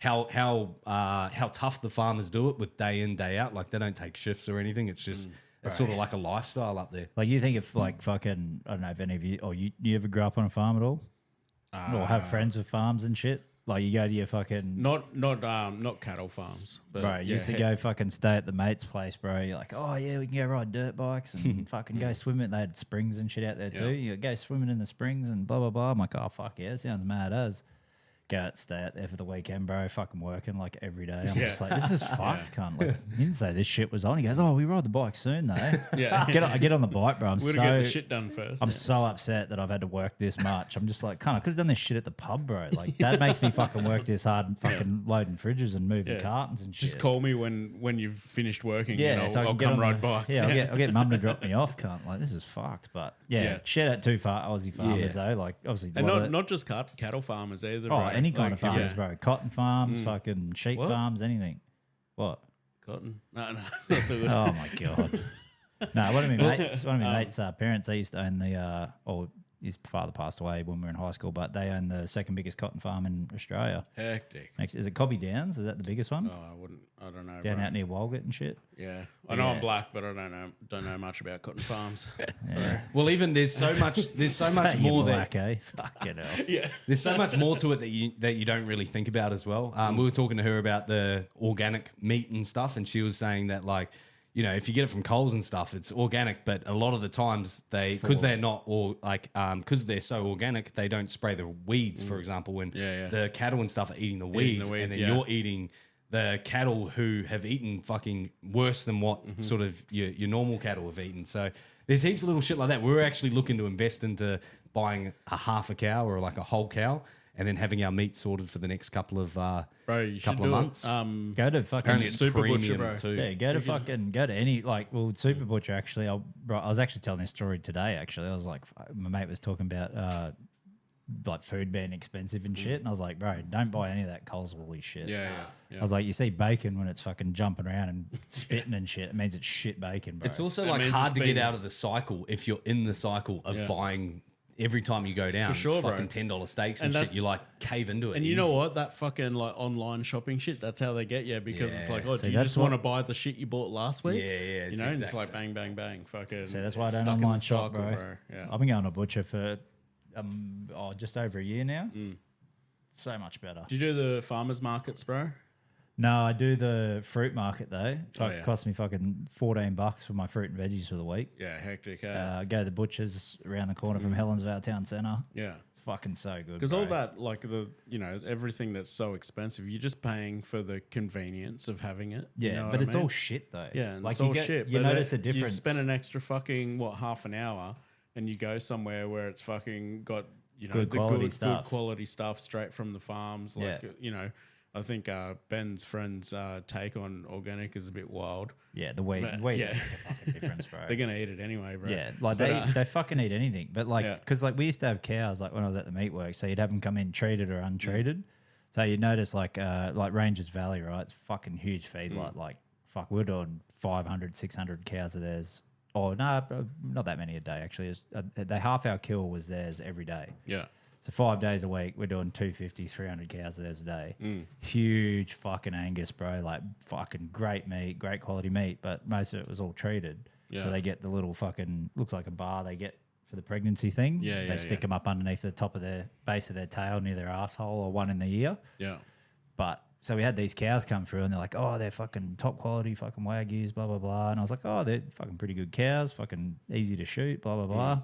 how tough the farmers do it with day in, day out. Like they don't take shifts or anything. It's just it's sort of like a lifestyle up there. Like you think if like fucking, I don't know if any of you, or you ever grew up on a farm at all? Or have friends with farms and shit? Like you go to your fucking... Not cattle farms. But Bro, you used to go fucking stay at the mate's place, bro. You're like, oh yeah, we can go ride dirt bikes and fucking go swimming. They had springs and shit out there too. You go swimming in the springs and blah, blah, blah. I'm like, oh, fuck yeah, sounds mad as. Go out, stay out there for the weekend, bro. Fucking working like every day. I'm just like, this is fucked, cunt. Like, you didn't say this shit was on. He goes, oh, we ride the bike soon, though. I get on the bike, bro. We're gonna get the shit done first. I'm so upset that I've had to work this much. I'm just like, cunt, I could have done this shit at the pub, bro. Like, that makes me fucking work this hard and fucking loading fridges and moving cartons and shit. Just call me when you've finished working. Yeah, and so I'll come ride bikes. Yeah, I'll get mum to drop me off, cunt. Like, this is fucked. But yeah, shout out to Aussie farmers, though. Like, obviously. And not just cattle farmers either, Oh, bro. any kind Like, of farmers, bro. Cotton farms, fucking sheep What? farms, anything. What? Cotton. No, not so good. Oh my god. No, one of my mates' parents, they used to own the or his father passed away when we were in high school, but they own the second biggest cotton farm in Australia. Hectic. Is it Cobby Downs? Is that the biggest one? Oh, I don't know. Down bro. out near Walgett and shit. Yeah, I know I'm black, but I don't know much about cotton farms. Well, even there's so much Saying more you're that black, eh? Fucking hell. there's so much more to it that you don't really think about as well. We were talking to her about the organic meat and stuff, and she was saying that like, you know, if you get it from Coles and stuff, it's organic, but a lot of the times because they're not or like because they're so organic, they don't spray the weeds. For example, when the cattle and stuff are eating the weeds, and then you're eating the cattle who have eaten fucking worse than what sort of your normal cattle have eaten. So there's heaps of little shit like that. We're actually looking to invest into buying a half a cow or like a whole cow, and then having our meat sorted for the next couple of You should couple do of months. It. Go to fucking Apparently it's Super Butcher, premium bro. too. Yeah, go to any Super Butcher. Actually, I was actually telling this story today. Actually, I was like, my mate was talking about like food being expensive and shit, and I was like, bro, don't buy any of that Coles Woolly shit. Yeah. I was like, you see bacon when it's fucking jumping around and spitting and shit. It means it's shit bacon, bro. It's also That like means hard it's to get been- out of the cycle if you're in the cycle of buying every time you go down. For sure, bro. fucking $10 steaks and, And shit. that- You like cave into it. And you know easy. what? That fucking like online shopping shit, that's how they get you because it's like, oh, See, do you that's just want to buy the shit you bought last week? Yeah, You it's know, exact it's like same. bang, bang, bang. Fucking. So that's why I don't stuck in the online shop, cycle, bro. Yeah. I've been going to Butcher for just over a year now. So much better. Do you do the farmers markets, bro? No, I do the fruit market though. Oh, Cost me fucking $14 for my fruit and veggies for the week. Yeah, hectic. Go to the Butcher's around the corner from Helensvale Town Centre. Yeah. It's fucking so good. Because bro. all that, like everything that's so expensive, you're just paying for the convenience of having it. Yeah, you know but what I it's mean? all shit though. Yeah, and like it's you all get, shit. You but notice a difference. You spend an extra fucking half an hour, and you go somewhere where it's fucking got Good quality good stuff. quality stuff straight from the farms. Like Yeah. I think Ben's friend's take on organic is a bit wild. Yeah, the weed But, makes yeah. a fucking difference, bro. They're gonna eat it anyway, bro. Yeah, like But, they fucking eat anything. But like, Yeah. because like we used to have cows, like when I was at the meat works, so you'd have them come in treated or untreated. So you notice like Rangers Valley, right? It's fucking huge feedlot. Like fuck, we're doing 500, 600 cows of theirs. Oh no, not that many a day actually. The half hour kill was theirs every day. yeah. So 5 days a week, we're doing 250, 300 cows of theirs a day. Huge fucking Angus, bro. Like fucking great meat, great quality meat, but most of it was all treated. Yeah. So they get the little fucking, looks like a bar they get for the pregnancy thing. Yeah, yeah, They stick yeah. them up underneath the top of their base of their tail near their asshole or one in the ear. Yeah. But so we had these cows come through and they're like, oh, they're fucking top quality fucking Wagyus, blah, blah, blah. And I was like, oh, they're fucking pretty good cows, fucking easy to shoot, blah, blah, blah.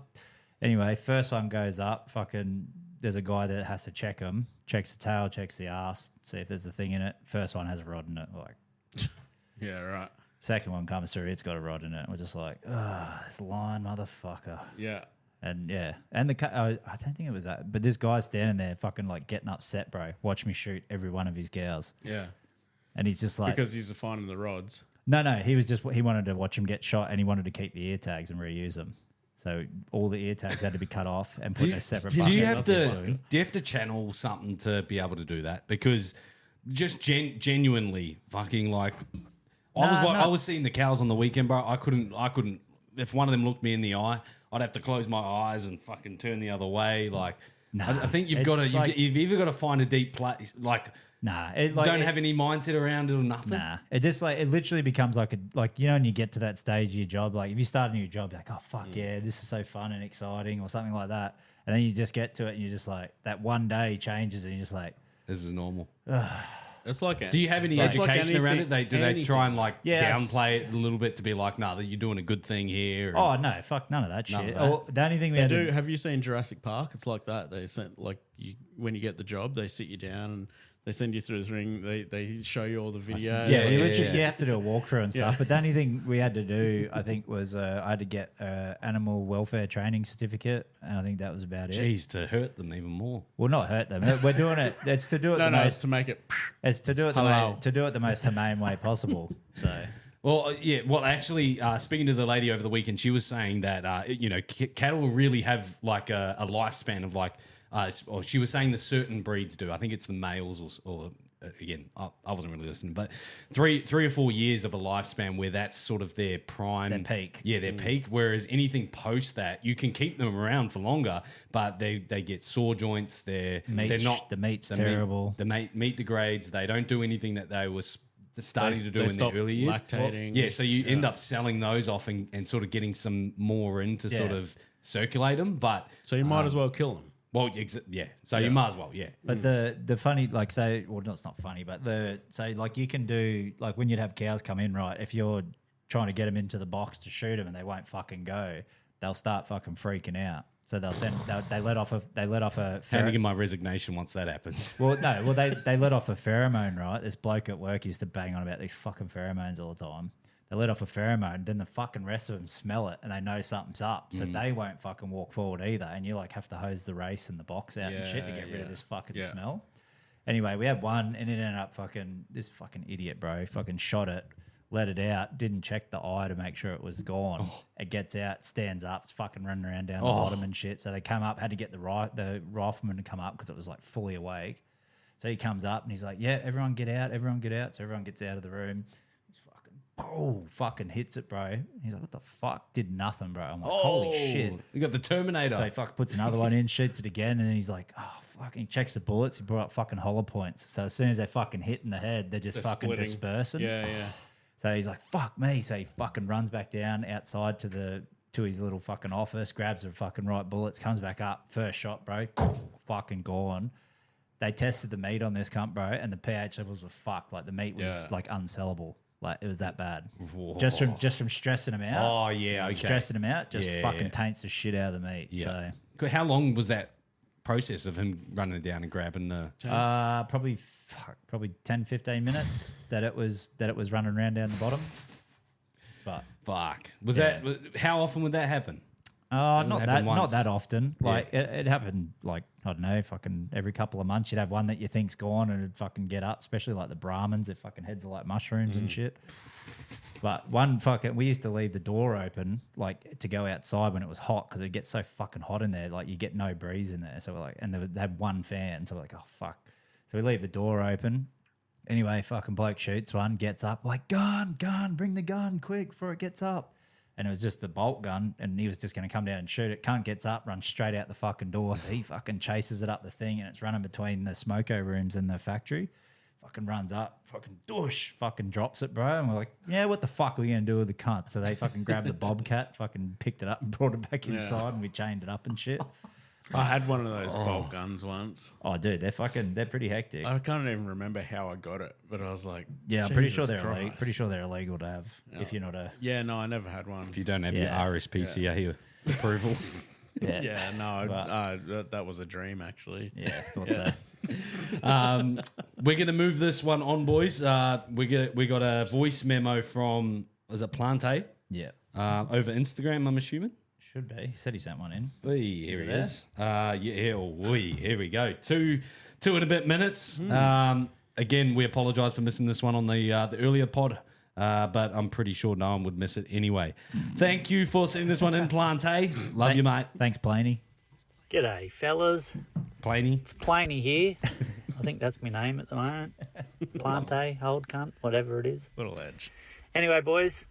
Anyway, first one goes up, fucking, there's a guy that has to check them, checks the tail, checks the ass, see if there's a thing in it. First one has a rod in it. Like, Yeah, right. second one comes through, it's got a rod in it. We're just like, this line motherfucker. Yeah. And yeah, and I don't think it was that, but this guy's standing there fucking like getting upset, bro. Watch me shoot every one of his cows. Yeah. And he's just like, Because he's finding the rods. no, he was just, he wanted to watch him get shot and he wanted to keep the ear tags and reuse them. So all the ear tags had to be cut off and put in a separate Do bucket. you have to channel something to be able to do that? Because just genuinely fucking like I was seeing the cows on the weekend, bro. I couldn't if one of them looked me in the eye, I'd have to close my eyes and fucking turn the other way. Like I think you've got to you've either got to find a deep place like don't have any mindset around it or nothing. Nah, it just like it literally becomes like you know when you get to that stage of your job, like if you start a new job, you're like, oh fuck yeah, this is so fun and exciting or something like that, and then you just get to it and you're just like that one day changes and you're just like, This is normal. It's like Do you have any It's like education around anything- it? Do they try and like Yes. downplay it a little bit to be like, nah, that you're doing a good thing here? oh no, fuck none of that None of shit. that. Or the only thing we They had do. to, Have you seen Jurassic Park? It's like that. They sent like you when you get the job, they sit you down and they send you through the ring. They show you all the videos. yeah, like- you literally you have to do a walkthrough and stuff. Yeah. But the only thing we had to do, I think, was I had to get animal welfare training certificate, and I think that was about it. Jeez, to hurt them even more. Well, not hurt them. We're doing it. It's to do it No, the no, it's most. to make it. It's to do it Halal. the most humane way possible. So Well, yeah. Well, actually, speaking to the lady over the weekend, she was saying that cattle really have like a lifespan of like. Or she was saying the certain breeds do. I think it's the males or again, I wasn't really listening, but 3 or 4 years of a lifespan where that's sort of their prime, Their peak. Yeah, their peak. Whereas anything post that, you can keep them around for longer, but they get sore joints. They're not the meat's the terrible. The meat degrades. They don't do anything that they were starting to do they in the stop early years. lactating. Yeah, so you end up selling those off and sort of getting some more in to sort Yeah. of circulate them. But So you might as well kill them. well, yeah. So you might as well, yeah. But the funny, like, say, well, no, it's not funny, but like you can do, like, when you'd have cows come in, right? If you're trying to get them into the box to shoot them and they won't fucking go, they'll start fucking freaking out. So they let off a Handing in my resignation once that happens. they let off a pheromone, right? This bloke at work used to bang on about these fucking pheromones all the time. They let off a pheromone, then the fucking rest of them smell it and they know something's up, so they won't fucking walk forward either. And you like have to hose the race and the box out and shit to get rid of this fucking smell. Anyway, we had one and it ended up this fucking idiot, bro, fucking shot it, let it out, didn't check the eye to make sure it was gone. It gets out, stands up, it's fucking running around down the bottom and shit. So they come up, had to get the rifleman to come up because it was like fully awake. So he comes up and he's like, yeah, everyone get out. So everyone gets out of the room. Fucking hits it, bro. He's like, what the fuck? Did nothing, bro. I'm like, holy shit. You got the Terminator. So he puts another one in, shoots it again, and then he's like, oh, fuck. He checks the bullets. He brought up fucking hollow points. So as soon as they fucking hit in the head, they're just fucking splitting. dispersing. Yeah, yeah. So he's like, fuck me. So he fucking runs back down outside to his little fucking office, grabs the fucking right bullets, comes back up. First shot, bro. Fucking gone. They tested the meat on this cunt, bro, and the pH levels were fucked. Like the meat was like unsellable. Like it was that bad. Whoa. Just from stressing them out. Oh, yeah, okay. Stressing them out just Yeah, fucking yeah. taints the shit out of the meat. Yeah. So How long was that process of him running down and grabbing the... probably 10, 15 minutes that it was running around down the bottom. But Fuck. Was that... How often would that happen? Oh, It not happened that, not once. that often. Like it happened, like I don't know, fucking every couple of months you'd have one that you think's gone and it'd fucking get up. Especially like the Brahmins, their fucking heads are like mushrooms and shit. But we used to leave the door open like to go outside when it was hot because it gets so fucking hot in there. Like you get no breeze in there. So we're like, and they had one fan, so we're like, oh fuck. So we leave the door open. Anyway, fucking bloke shoots one, gets up, like gun, bring the gun quick before it gets up. And it was just the bolt gun, and he was just going to come down and shoot it. Cunt gets up, runs straight out the fucking door. So he fucking chases it up the thing, and it's running between the smoko rooms and the factory. Fucking runs up, fucking doosh, fucking drops it, bro. And we're like, yeah, what the fuck are we going to do with the cunt? So they fucking grabbed the bobcat, fucking picked it up and brought it back inside, and we chained it up and shit. I had one of those bolt guns once. Oh, dude, they're pretty hectic. I can't even remember how I got it, but I was like, Yeah, I'm pretty Jesus sure they're illegal. Christ. Pretty sure they're illegal to have if you're not a. Yeah, no, I never had one. If you don't have Yeah. your RSPCA approval. Yeah, no, But- that was a dream actually. Yeah, thought so. We're going to move this one on, boys. We got a voice memo from, is it Plante? Yeah, Over Instagram, I'm assuming. should be. He said he sent one in. Here he it is. Here we go. Two and a bit minutes. Again, we apologise for missing this one on the earlier pod, but I'm pretty sure no one would miss it anyway. Thank you for sending this one in, Plante. Love you, mate. Thanks, Planey. G'day, fellas. Planey. It's Planey here. I think that's my name at the moment. Plante, old cunt, whatever it is. Little edge. Anyway, boys,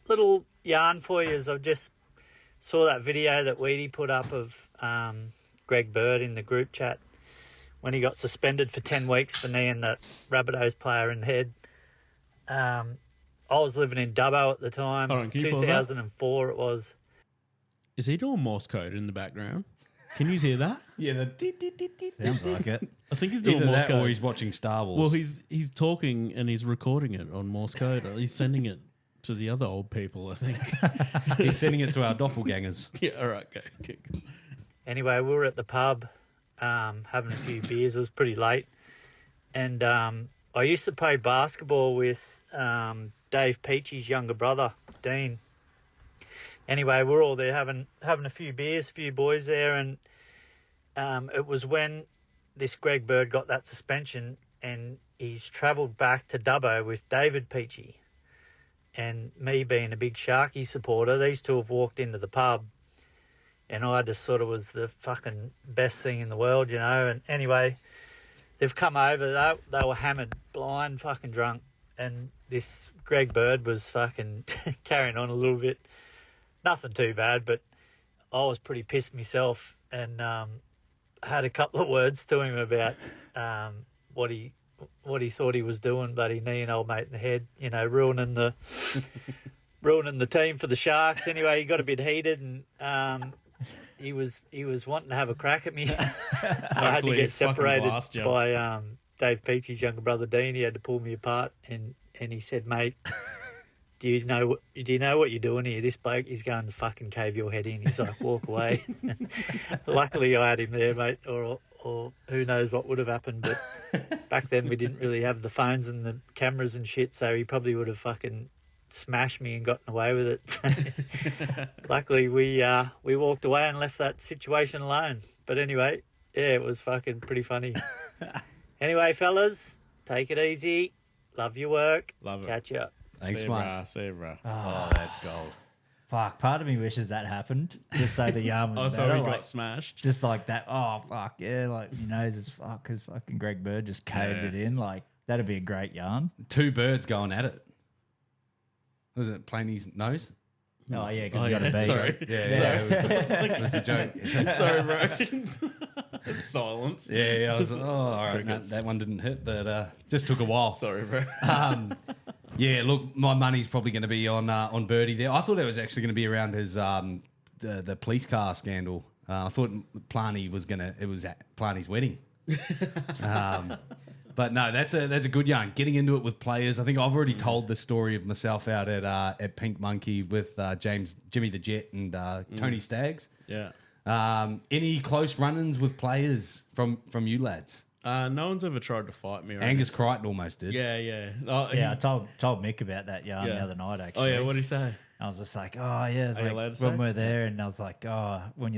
little yarn for you is I just saw that video that Weedy put up of Greg Bird in the group chat when he got suspended for 10 weeks for kneeing that Rabbitohs player in the head. I was living in Dubbo at the time. Hold on, can you pause that? 2004 it was. Is he doing Morse code in the background? Can you hear that? Yeah, Sounds like it. I think he's doing either Morse that code. or he's watching Star Wars. Well, he's talking and he's recording it on Morse code. He's sending it to the other old people, I think. He's sending it to our doppelgangers. Yeah, all right, go. Anyway, we were at the pub having a few beers. It was pretty late. And I used to play basketball with Dave Peachy's younger brother, Dean. Anyway, we're all there having a few beers, a few boys there. And it was when this Greg Bird got that suspension and he's travelled back to Dubbo with David Peachy. And me being a big Sharky supporter, these two have walked into the pub. And I just sort of was the fucking best thing in the world, you know. And anyway, they've come over. They were hammered, blind, fucking drunk. And this Greg Bird was fucking carrying on a little bit. Nothing too bad, but I was pretty pissed myself. And had a couple of words to him about what he thought he was doing, but he kneeing old mate in the head, you know, ruining the team for the Sharks. Anyway, he got a bit heated and he was wanting to have a crack at me. I had to Hopefully get he fucking separated blast you. by Dave Peachy's younger brother Dean. He had to pull me apart and he said, "Mate, do you know what you're doing here? This bloke is going to fucking cave your head in." He's like, "Walk away." Luckily, I had him there, mate, or who knows what would have happened. But back then, we didn't really have the phones and the cameras and shit, so he probably would have fucking smashed me and gotten away with it. Luckily, we walked away and left that situation alone. But anyway, yeah, it was fucking pretty funny. Anyway, fellas, take it easy. Love your work. Love it. Catch ya. Thanks, See you, mate. brah. See you, brah. Oh, that's gold. Fuck, part of me wishes that happened. Just so the yarn was Oh, so better, he like, got smashed. just like that. Oh fuck yeah! Like your nose is fuck because fucking Greg Bird just caved Yeah. it in. Like that'd be a great yarn. Two birds going at it. Was it Planey's nose? Oh yeah, because Oh, you got yeah. a beat. Sorry. It was the joke. Sorry, bro. Silence. Yeah, I was, all right, Crickets. that one didn't hit, but just took a while. Sorry, bro. Yeah, look, my money's probably going to be on Birdie there. I thought it was actually going to be around his the police car scandal. I thought Plani was it was at Plani's wedding. But no, that's a good yarn. Getting into it with players. I think I've already told the story of myself out at Pink Monkey with Jimmy the Jet and Tony Staggs. Yeah. Any close run-ins with players from you lads? No one's ever tried to fight me. Or Angus Crichton almost did. Yeah, yeah. Oh, Yeah, I told Mick about that yarn Yeah. the other night. Oh, Actually, yeah. What did he say? I was just like, oh yeah, it's Are you like allowed to when say? we're there, and I was like, oh, when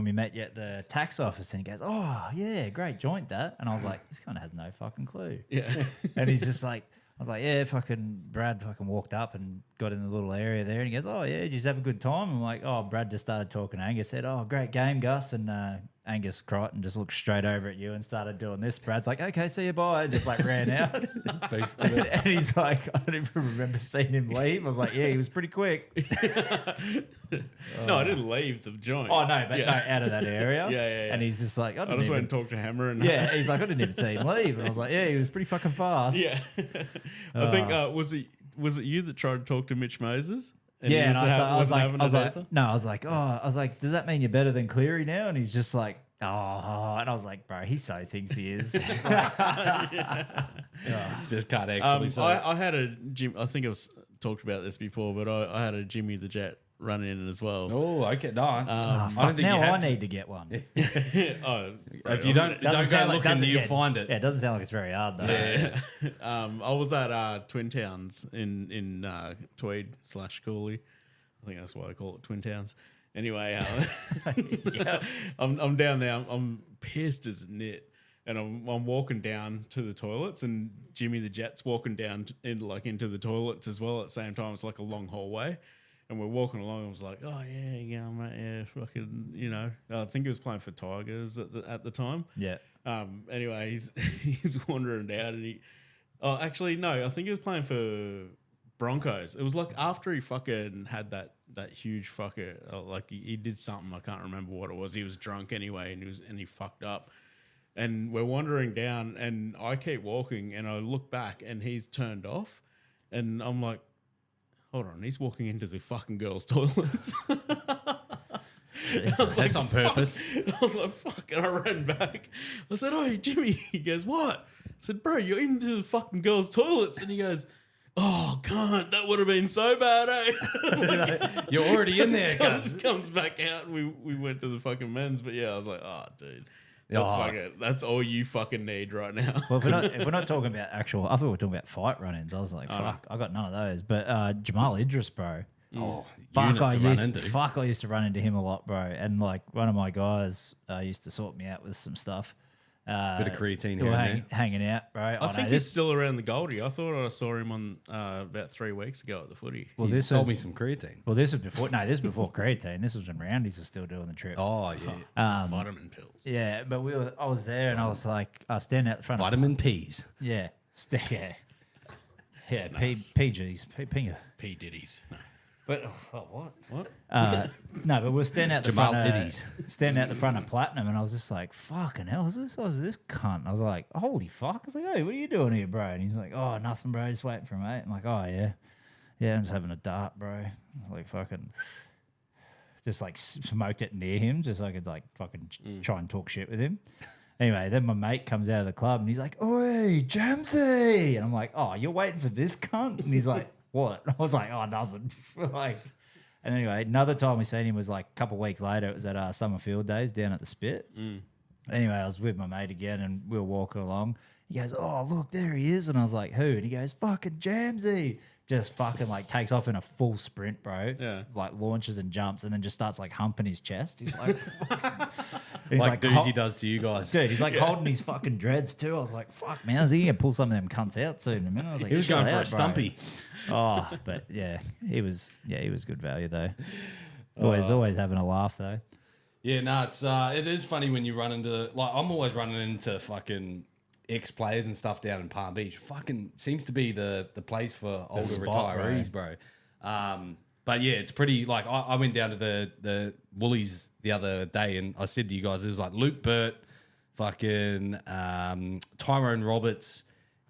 we met you at the tax office, and he goes, oh yeah, great joint that, and I was like, this kind of has no fucking clue. Yeah. And he's just like, I was like, yeah, fucking Brad fucking walked up and got in the little area there, and he goes, oh yeah, did you have a good time? I'm like, oh, Brad just started talking to Angus, said, oh, great game, Gus, and Angus Crichton just looked straight over at you and started doing this. Brad's like, okay, see you, bye, and just like ran out. And he's like, I don't even remember seeing him leave. I was like, yeah, he was pretty quick. No, I didn't leave the joint. Oh no, but Yeah. no, out of that area. Yeah. And he's just like, I I didn't just even, went and talked to Hammer and yeah, he's like, I didn't even see him leave, and I was like, yeah, he was pretty fucking fast. yeah. I think was it you that tried to talk to Mitch Moses? And Yeah, he and I was wasn't like, having it either? no, I was like, does that mean you're better than Cleary now? And he's just like, oh, and I was like, bro, he so thinks he is. Just can't actually say. I had a Jim. I think I was talked about this before, but I had a Jimmy the Jet run in as well. Oh, okay, no. Ah, I fuck, don't think now you I have to. need to get one. Oh, If you don't go looking, doesn't- you'll yeah, find it. Yeah, it doesn't sound like it's very hard though. Yeah. I was at Twin Towns in Tweed / Cooley. I think that's why I call it Twin Towns. Anyway, I'm down there. I'm pissed as a nit, and I'm walking down to the toilets, and Jimmy the Jet's walking down into the toilets as well at the same time. It's like a long hallway, and we're walking along. I was like, oh yeah, mate, yeah, fucking, I think he was playing for Tigers at the time. Yeah. Anyway, he's wandering down, and I think he was playing for Broncos. It was like after he fucking had that huge fucker, like he did something, I can't remember what it was. He was drunk anyway, and he fucked up. And we're wandering down, and I keep walking, and I look back, and he's turned off, and I'm like, hold on, he's walking into the fucking girls' toilets. That's on purpose. I was like, fuck, and I ran back. I said, oh, Jimmy. He goes, what? I said, bro, you're into the fucking girls' toilets. And he goes, oh, cunt, that would have been so bad, eh? You're already in there, Gus. comes back out, and we went to the fucking men's. But yeah, I was like, oh, dude. That's all you fucking need right now. Well, if we're not talking about actual, I thought we were talking about fight run-ins. I was like, fuck, I got none of those. But Jamal Idris, bro. Oh, Fuck, unit to run into. I used to run into him a lot, bro. And like one of my guys used to sort me out with some stuff. Bit of creatine who here were and there. hanging out, bro. I think he's still around the Goldie. I thought I saw him on about 3 weeks ago at the footy. Well, You this sold is- me some creatine. Well, this was before. No, this was before creatine. This was when Roundies was still doing the trip. Oh, yeah. Vitamin pills. Yeah, but I was there, and I was like, I was standing out the front. Vitamin P's. Yeah, yeah, yeah. Nice. PGs, P Diddy's. No. But what? What? No, but we're standing out the Jamal front. Biddies. Standing out the front of Platinum, and I was just like, "Fucking hell, is this cunt?" I was like, "Holy fuck!" I was like, "Hey, what are you doing here, bro?" And he's like, "Oh, nothing, bro. Just waiting for a mate." I'm like, "Oh yeah, I'm just having a dart, bro." I was like, fucking, just like smoked it near him, just so I could like fucking try and talk shit with him. Anyway, then my mate comes out of the club and he's like, "Oi, Jamsey!" And I'm like, "Oh, you're waiting for this cunt?" And he's like, "What?" I was like, "Oh, nothing." Like, and anyway, another time we seen him was like a couple of weeks later. It was at Summer Field Days down at the Spit. Anyway, I was with my mate again, and we were walking along. He goes, "Oh, look, there he is!" And I was like, "Who?" And he goes, "Fucking Jamsey." Just fucking like takes off in a full sprint, bro. Yeah. Like launches and jumps, and then just starts like humping his chest. He's like, he's Like Doozy "Hol- does to you guys. Dude, he's like holding his fucking dreads too. I was like, fuck, man, is he gonna pull some of them cunts out soon in a minute? I was like, He was "Chill going for a out, bro." stumpy. Oh, but yeah, he was good value though. Always having a laugh though. Yeah, no, it is funny when you run into, like, I'm always running into fucking ex-players and stuff down in Palm Beach. Fucking seems to be the place for older spot, retirees, bro. But yeah, it's pretty, like, I went down to the Woolies the other day, and I said to you guys, it was like Luke Burt, fucking Tyrone Roberts,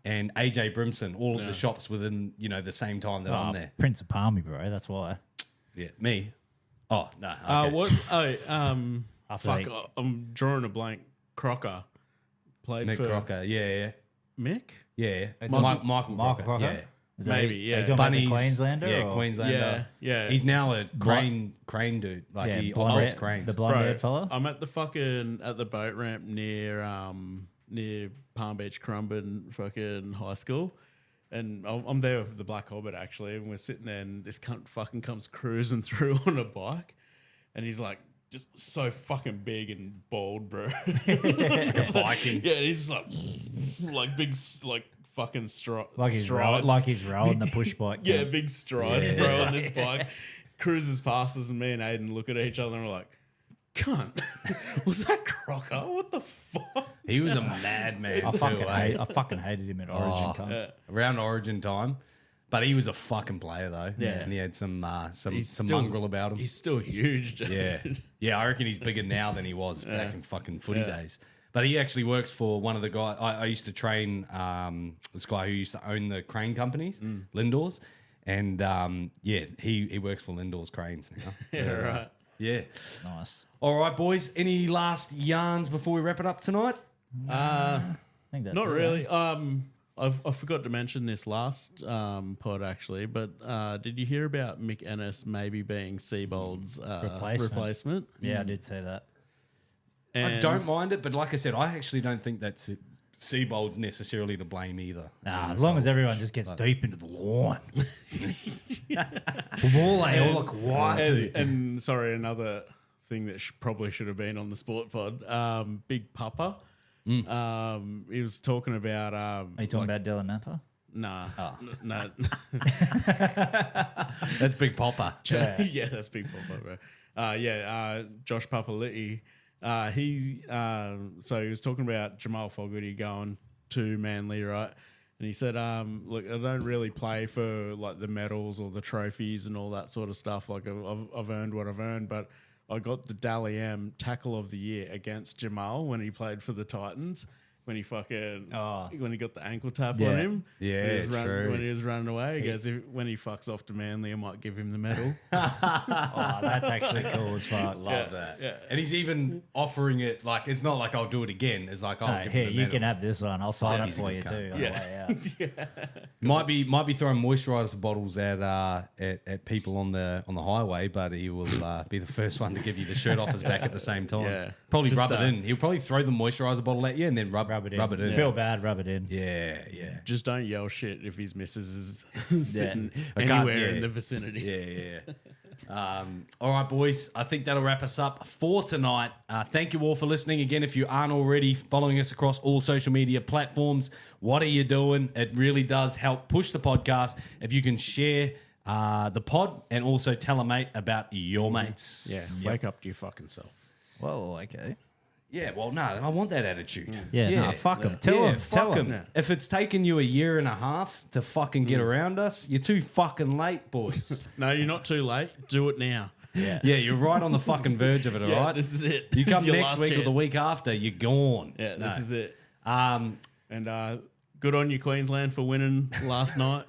and AJ Brimson, all at the shops within, the same time that I'm there. Prince of Palmy, bro. That's why. Yeah, me. Oh, no. Okay. What? After Fuck, they- I'm drawing a blank. Crocker played Mick for Crocker, yeah. Mick. Yeah. Michael Michael Crocker? Crocker, yeah. Is that- Maybe, are yeah. you talking about the Bunnies, Queenslander? yeah, or? Queenslander. Yeah. He's now a crane dude, like Yeah, he blonde operates hair- cranes. the blonde haired fella. I'm at the boat ramp near Palm Beach Currumbin fucking high school, And I'm there with the Black Hobbit actually, and we're sitting there, and this cunt fucking comes cruising through on a bike, and he's like just so fucking big and bald, bro. Viking. Yeah, he's like big, like fucking Like he's rowing the push bike. yeah, big strides, bro, on this bike. Cruises past us, and me and Aiden look at each other, and we're like, "Cunt, was that Crocker? What the fuck?" He was a madman I too. fucking hated him at Origin. Oh, cunt. around Origin time. But he was a fucking player though. Yeah. And he had some He's mongrel about him. He's still huge, dude. Yeah. Yeah, I reckon he's bigger now than he was back in fucking footy days. But he actually works for one of the guys. I used to train this guy who used to own the crane companies, Lindors. And he works for Lindors Cranes now. Yeah, right. Yeah. Nice. All right, boys. Any last yarns before we wrap it up tonight? I think that's Not it, really. I forgot to mention this last pod actually, but did you hear about Mick Ennis maybe being Seabold's replacement? Yeah, I did say that. I And don't mind it, but like I said, I actually don't think that's Seabold's necessarily to blame either. Nah, as long as everyone just gets deep into the lawn. all look quiet. and sorry, another thing that probably should have been on the sport pod. Big Papa. He was talking about. Are you talking about Dylan Napa? Nah, no. That's Big Popper. Yeah, that's Big Papa, bro. Josh Papali'i. So he was talking about Jamal Fogarty going to Manly, right? And he said, look, I don't really play for like the medals or the trophies and all that sort of stuff. Like I've earned what I've earned, but I got the Dally M tackle of the year against Jamal when he played for the Titans. When he got the ankle tap on him, Yeah, true. when he was running away, he goes, when he fucks off to Manly, I might give him the medal. Oh, that's actually cool as fuck. Love that. Yeah. And he's even offering it like it's not like I'll do it again. It's like Hey, here, you can have this one. I'll sign it for you too. On the way out. might be throwing moisturiser bottles at people on the highway, but he will be the first one to give you the shirt off his back at the same time. Yeah. Probably Just, rub it in. He'll probably throw the moisturiser bottle at you and then rub it in. Feel bad, rub it in. Yeah. Just don't yell shit if his missus is sitting I can't- anywhere yeah. in the vicinity. Yeah. All right, boys. I think that'll wrap us up for tonight. Thank you all for listening. Again, if you aren't already following us across all social media platforms, what are you doing? It really does help push the podcast. If you can share the pod and also tell a mate about your mates. Yeah, wake up to your fucking self. Well, okay. Yeah, well, no, I want that attitude. Yeah, fuck them. Tell them. Fuck 'em. If it's taken you a year and a half to fucking get around us, you're too fucking late, boys. No, you're not too late. Do it now. Yeah. Yeah, you're right on the fucking verge of it, all right? This is it. You This come is your next last week or the chance. week after, you're gone. Yeah, this is it. Um, And good on you, Queensland, for winning last night.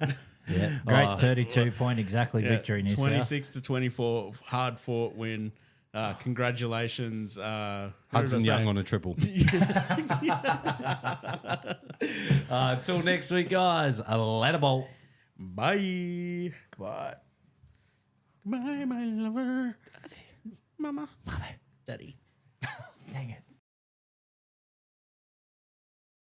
Yeah. Great 32 point exactly victory, New South. 26 to 24, hard fought win. Congratulations, Hudson Young on a triple. Until next week, guys. Later, ball. Bye. Bye. Bye, my lover. Daddy. Mama. Daddy.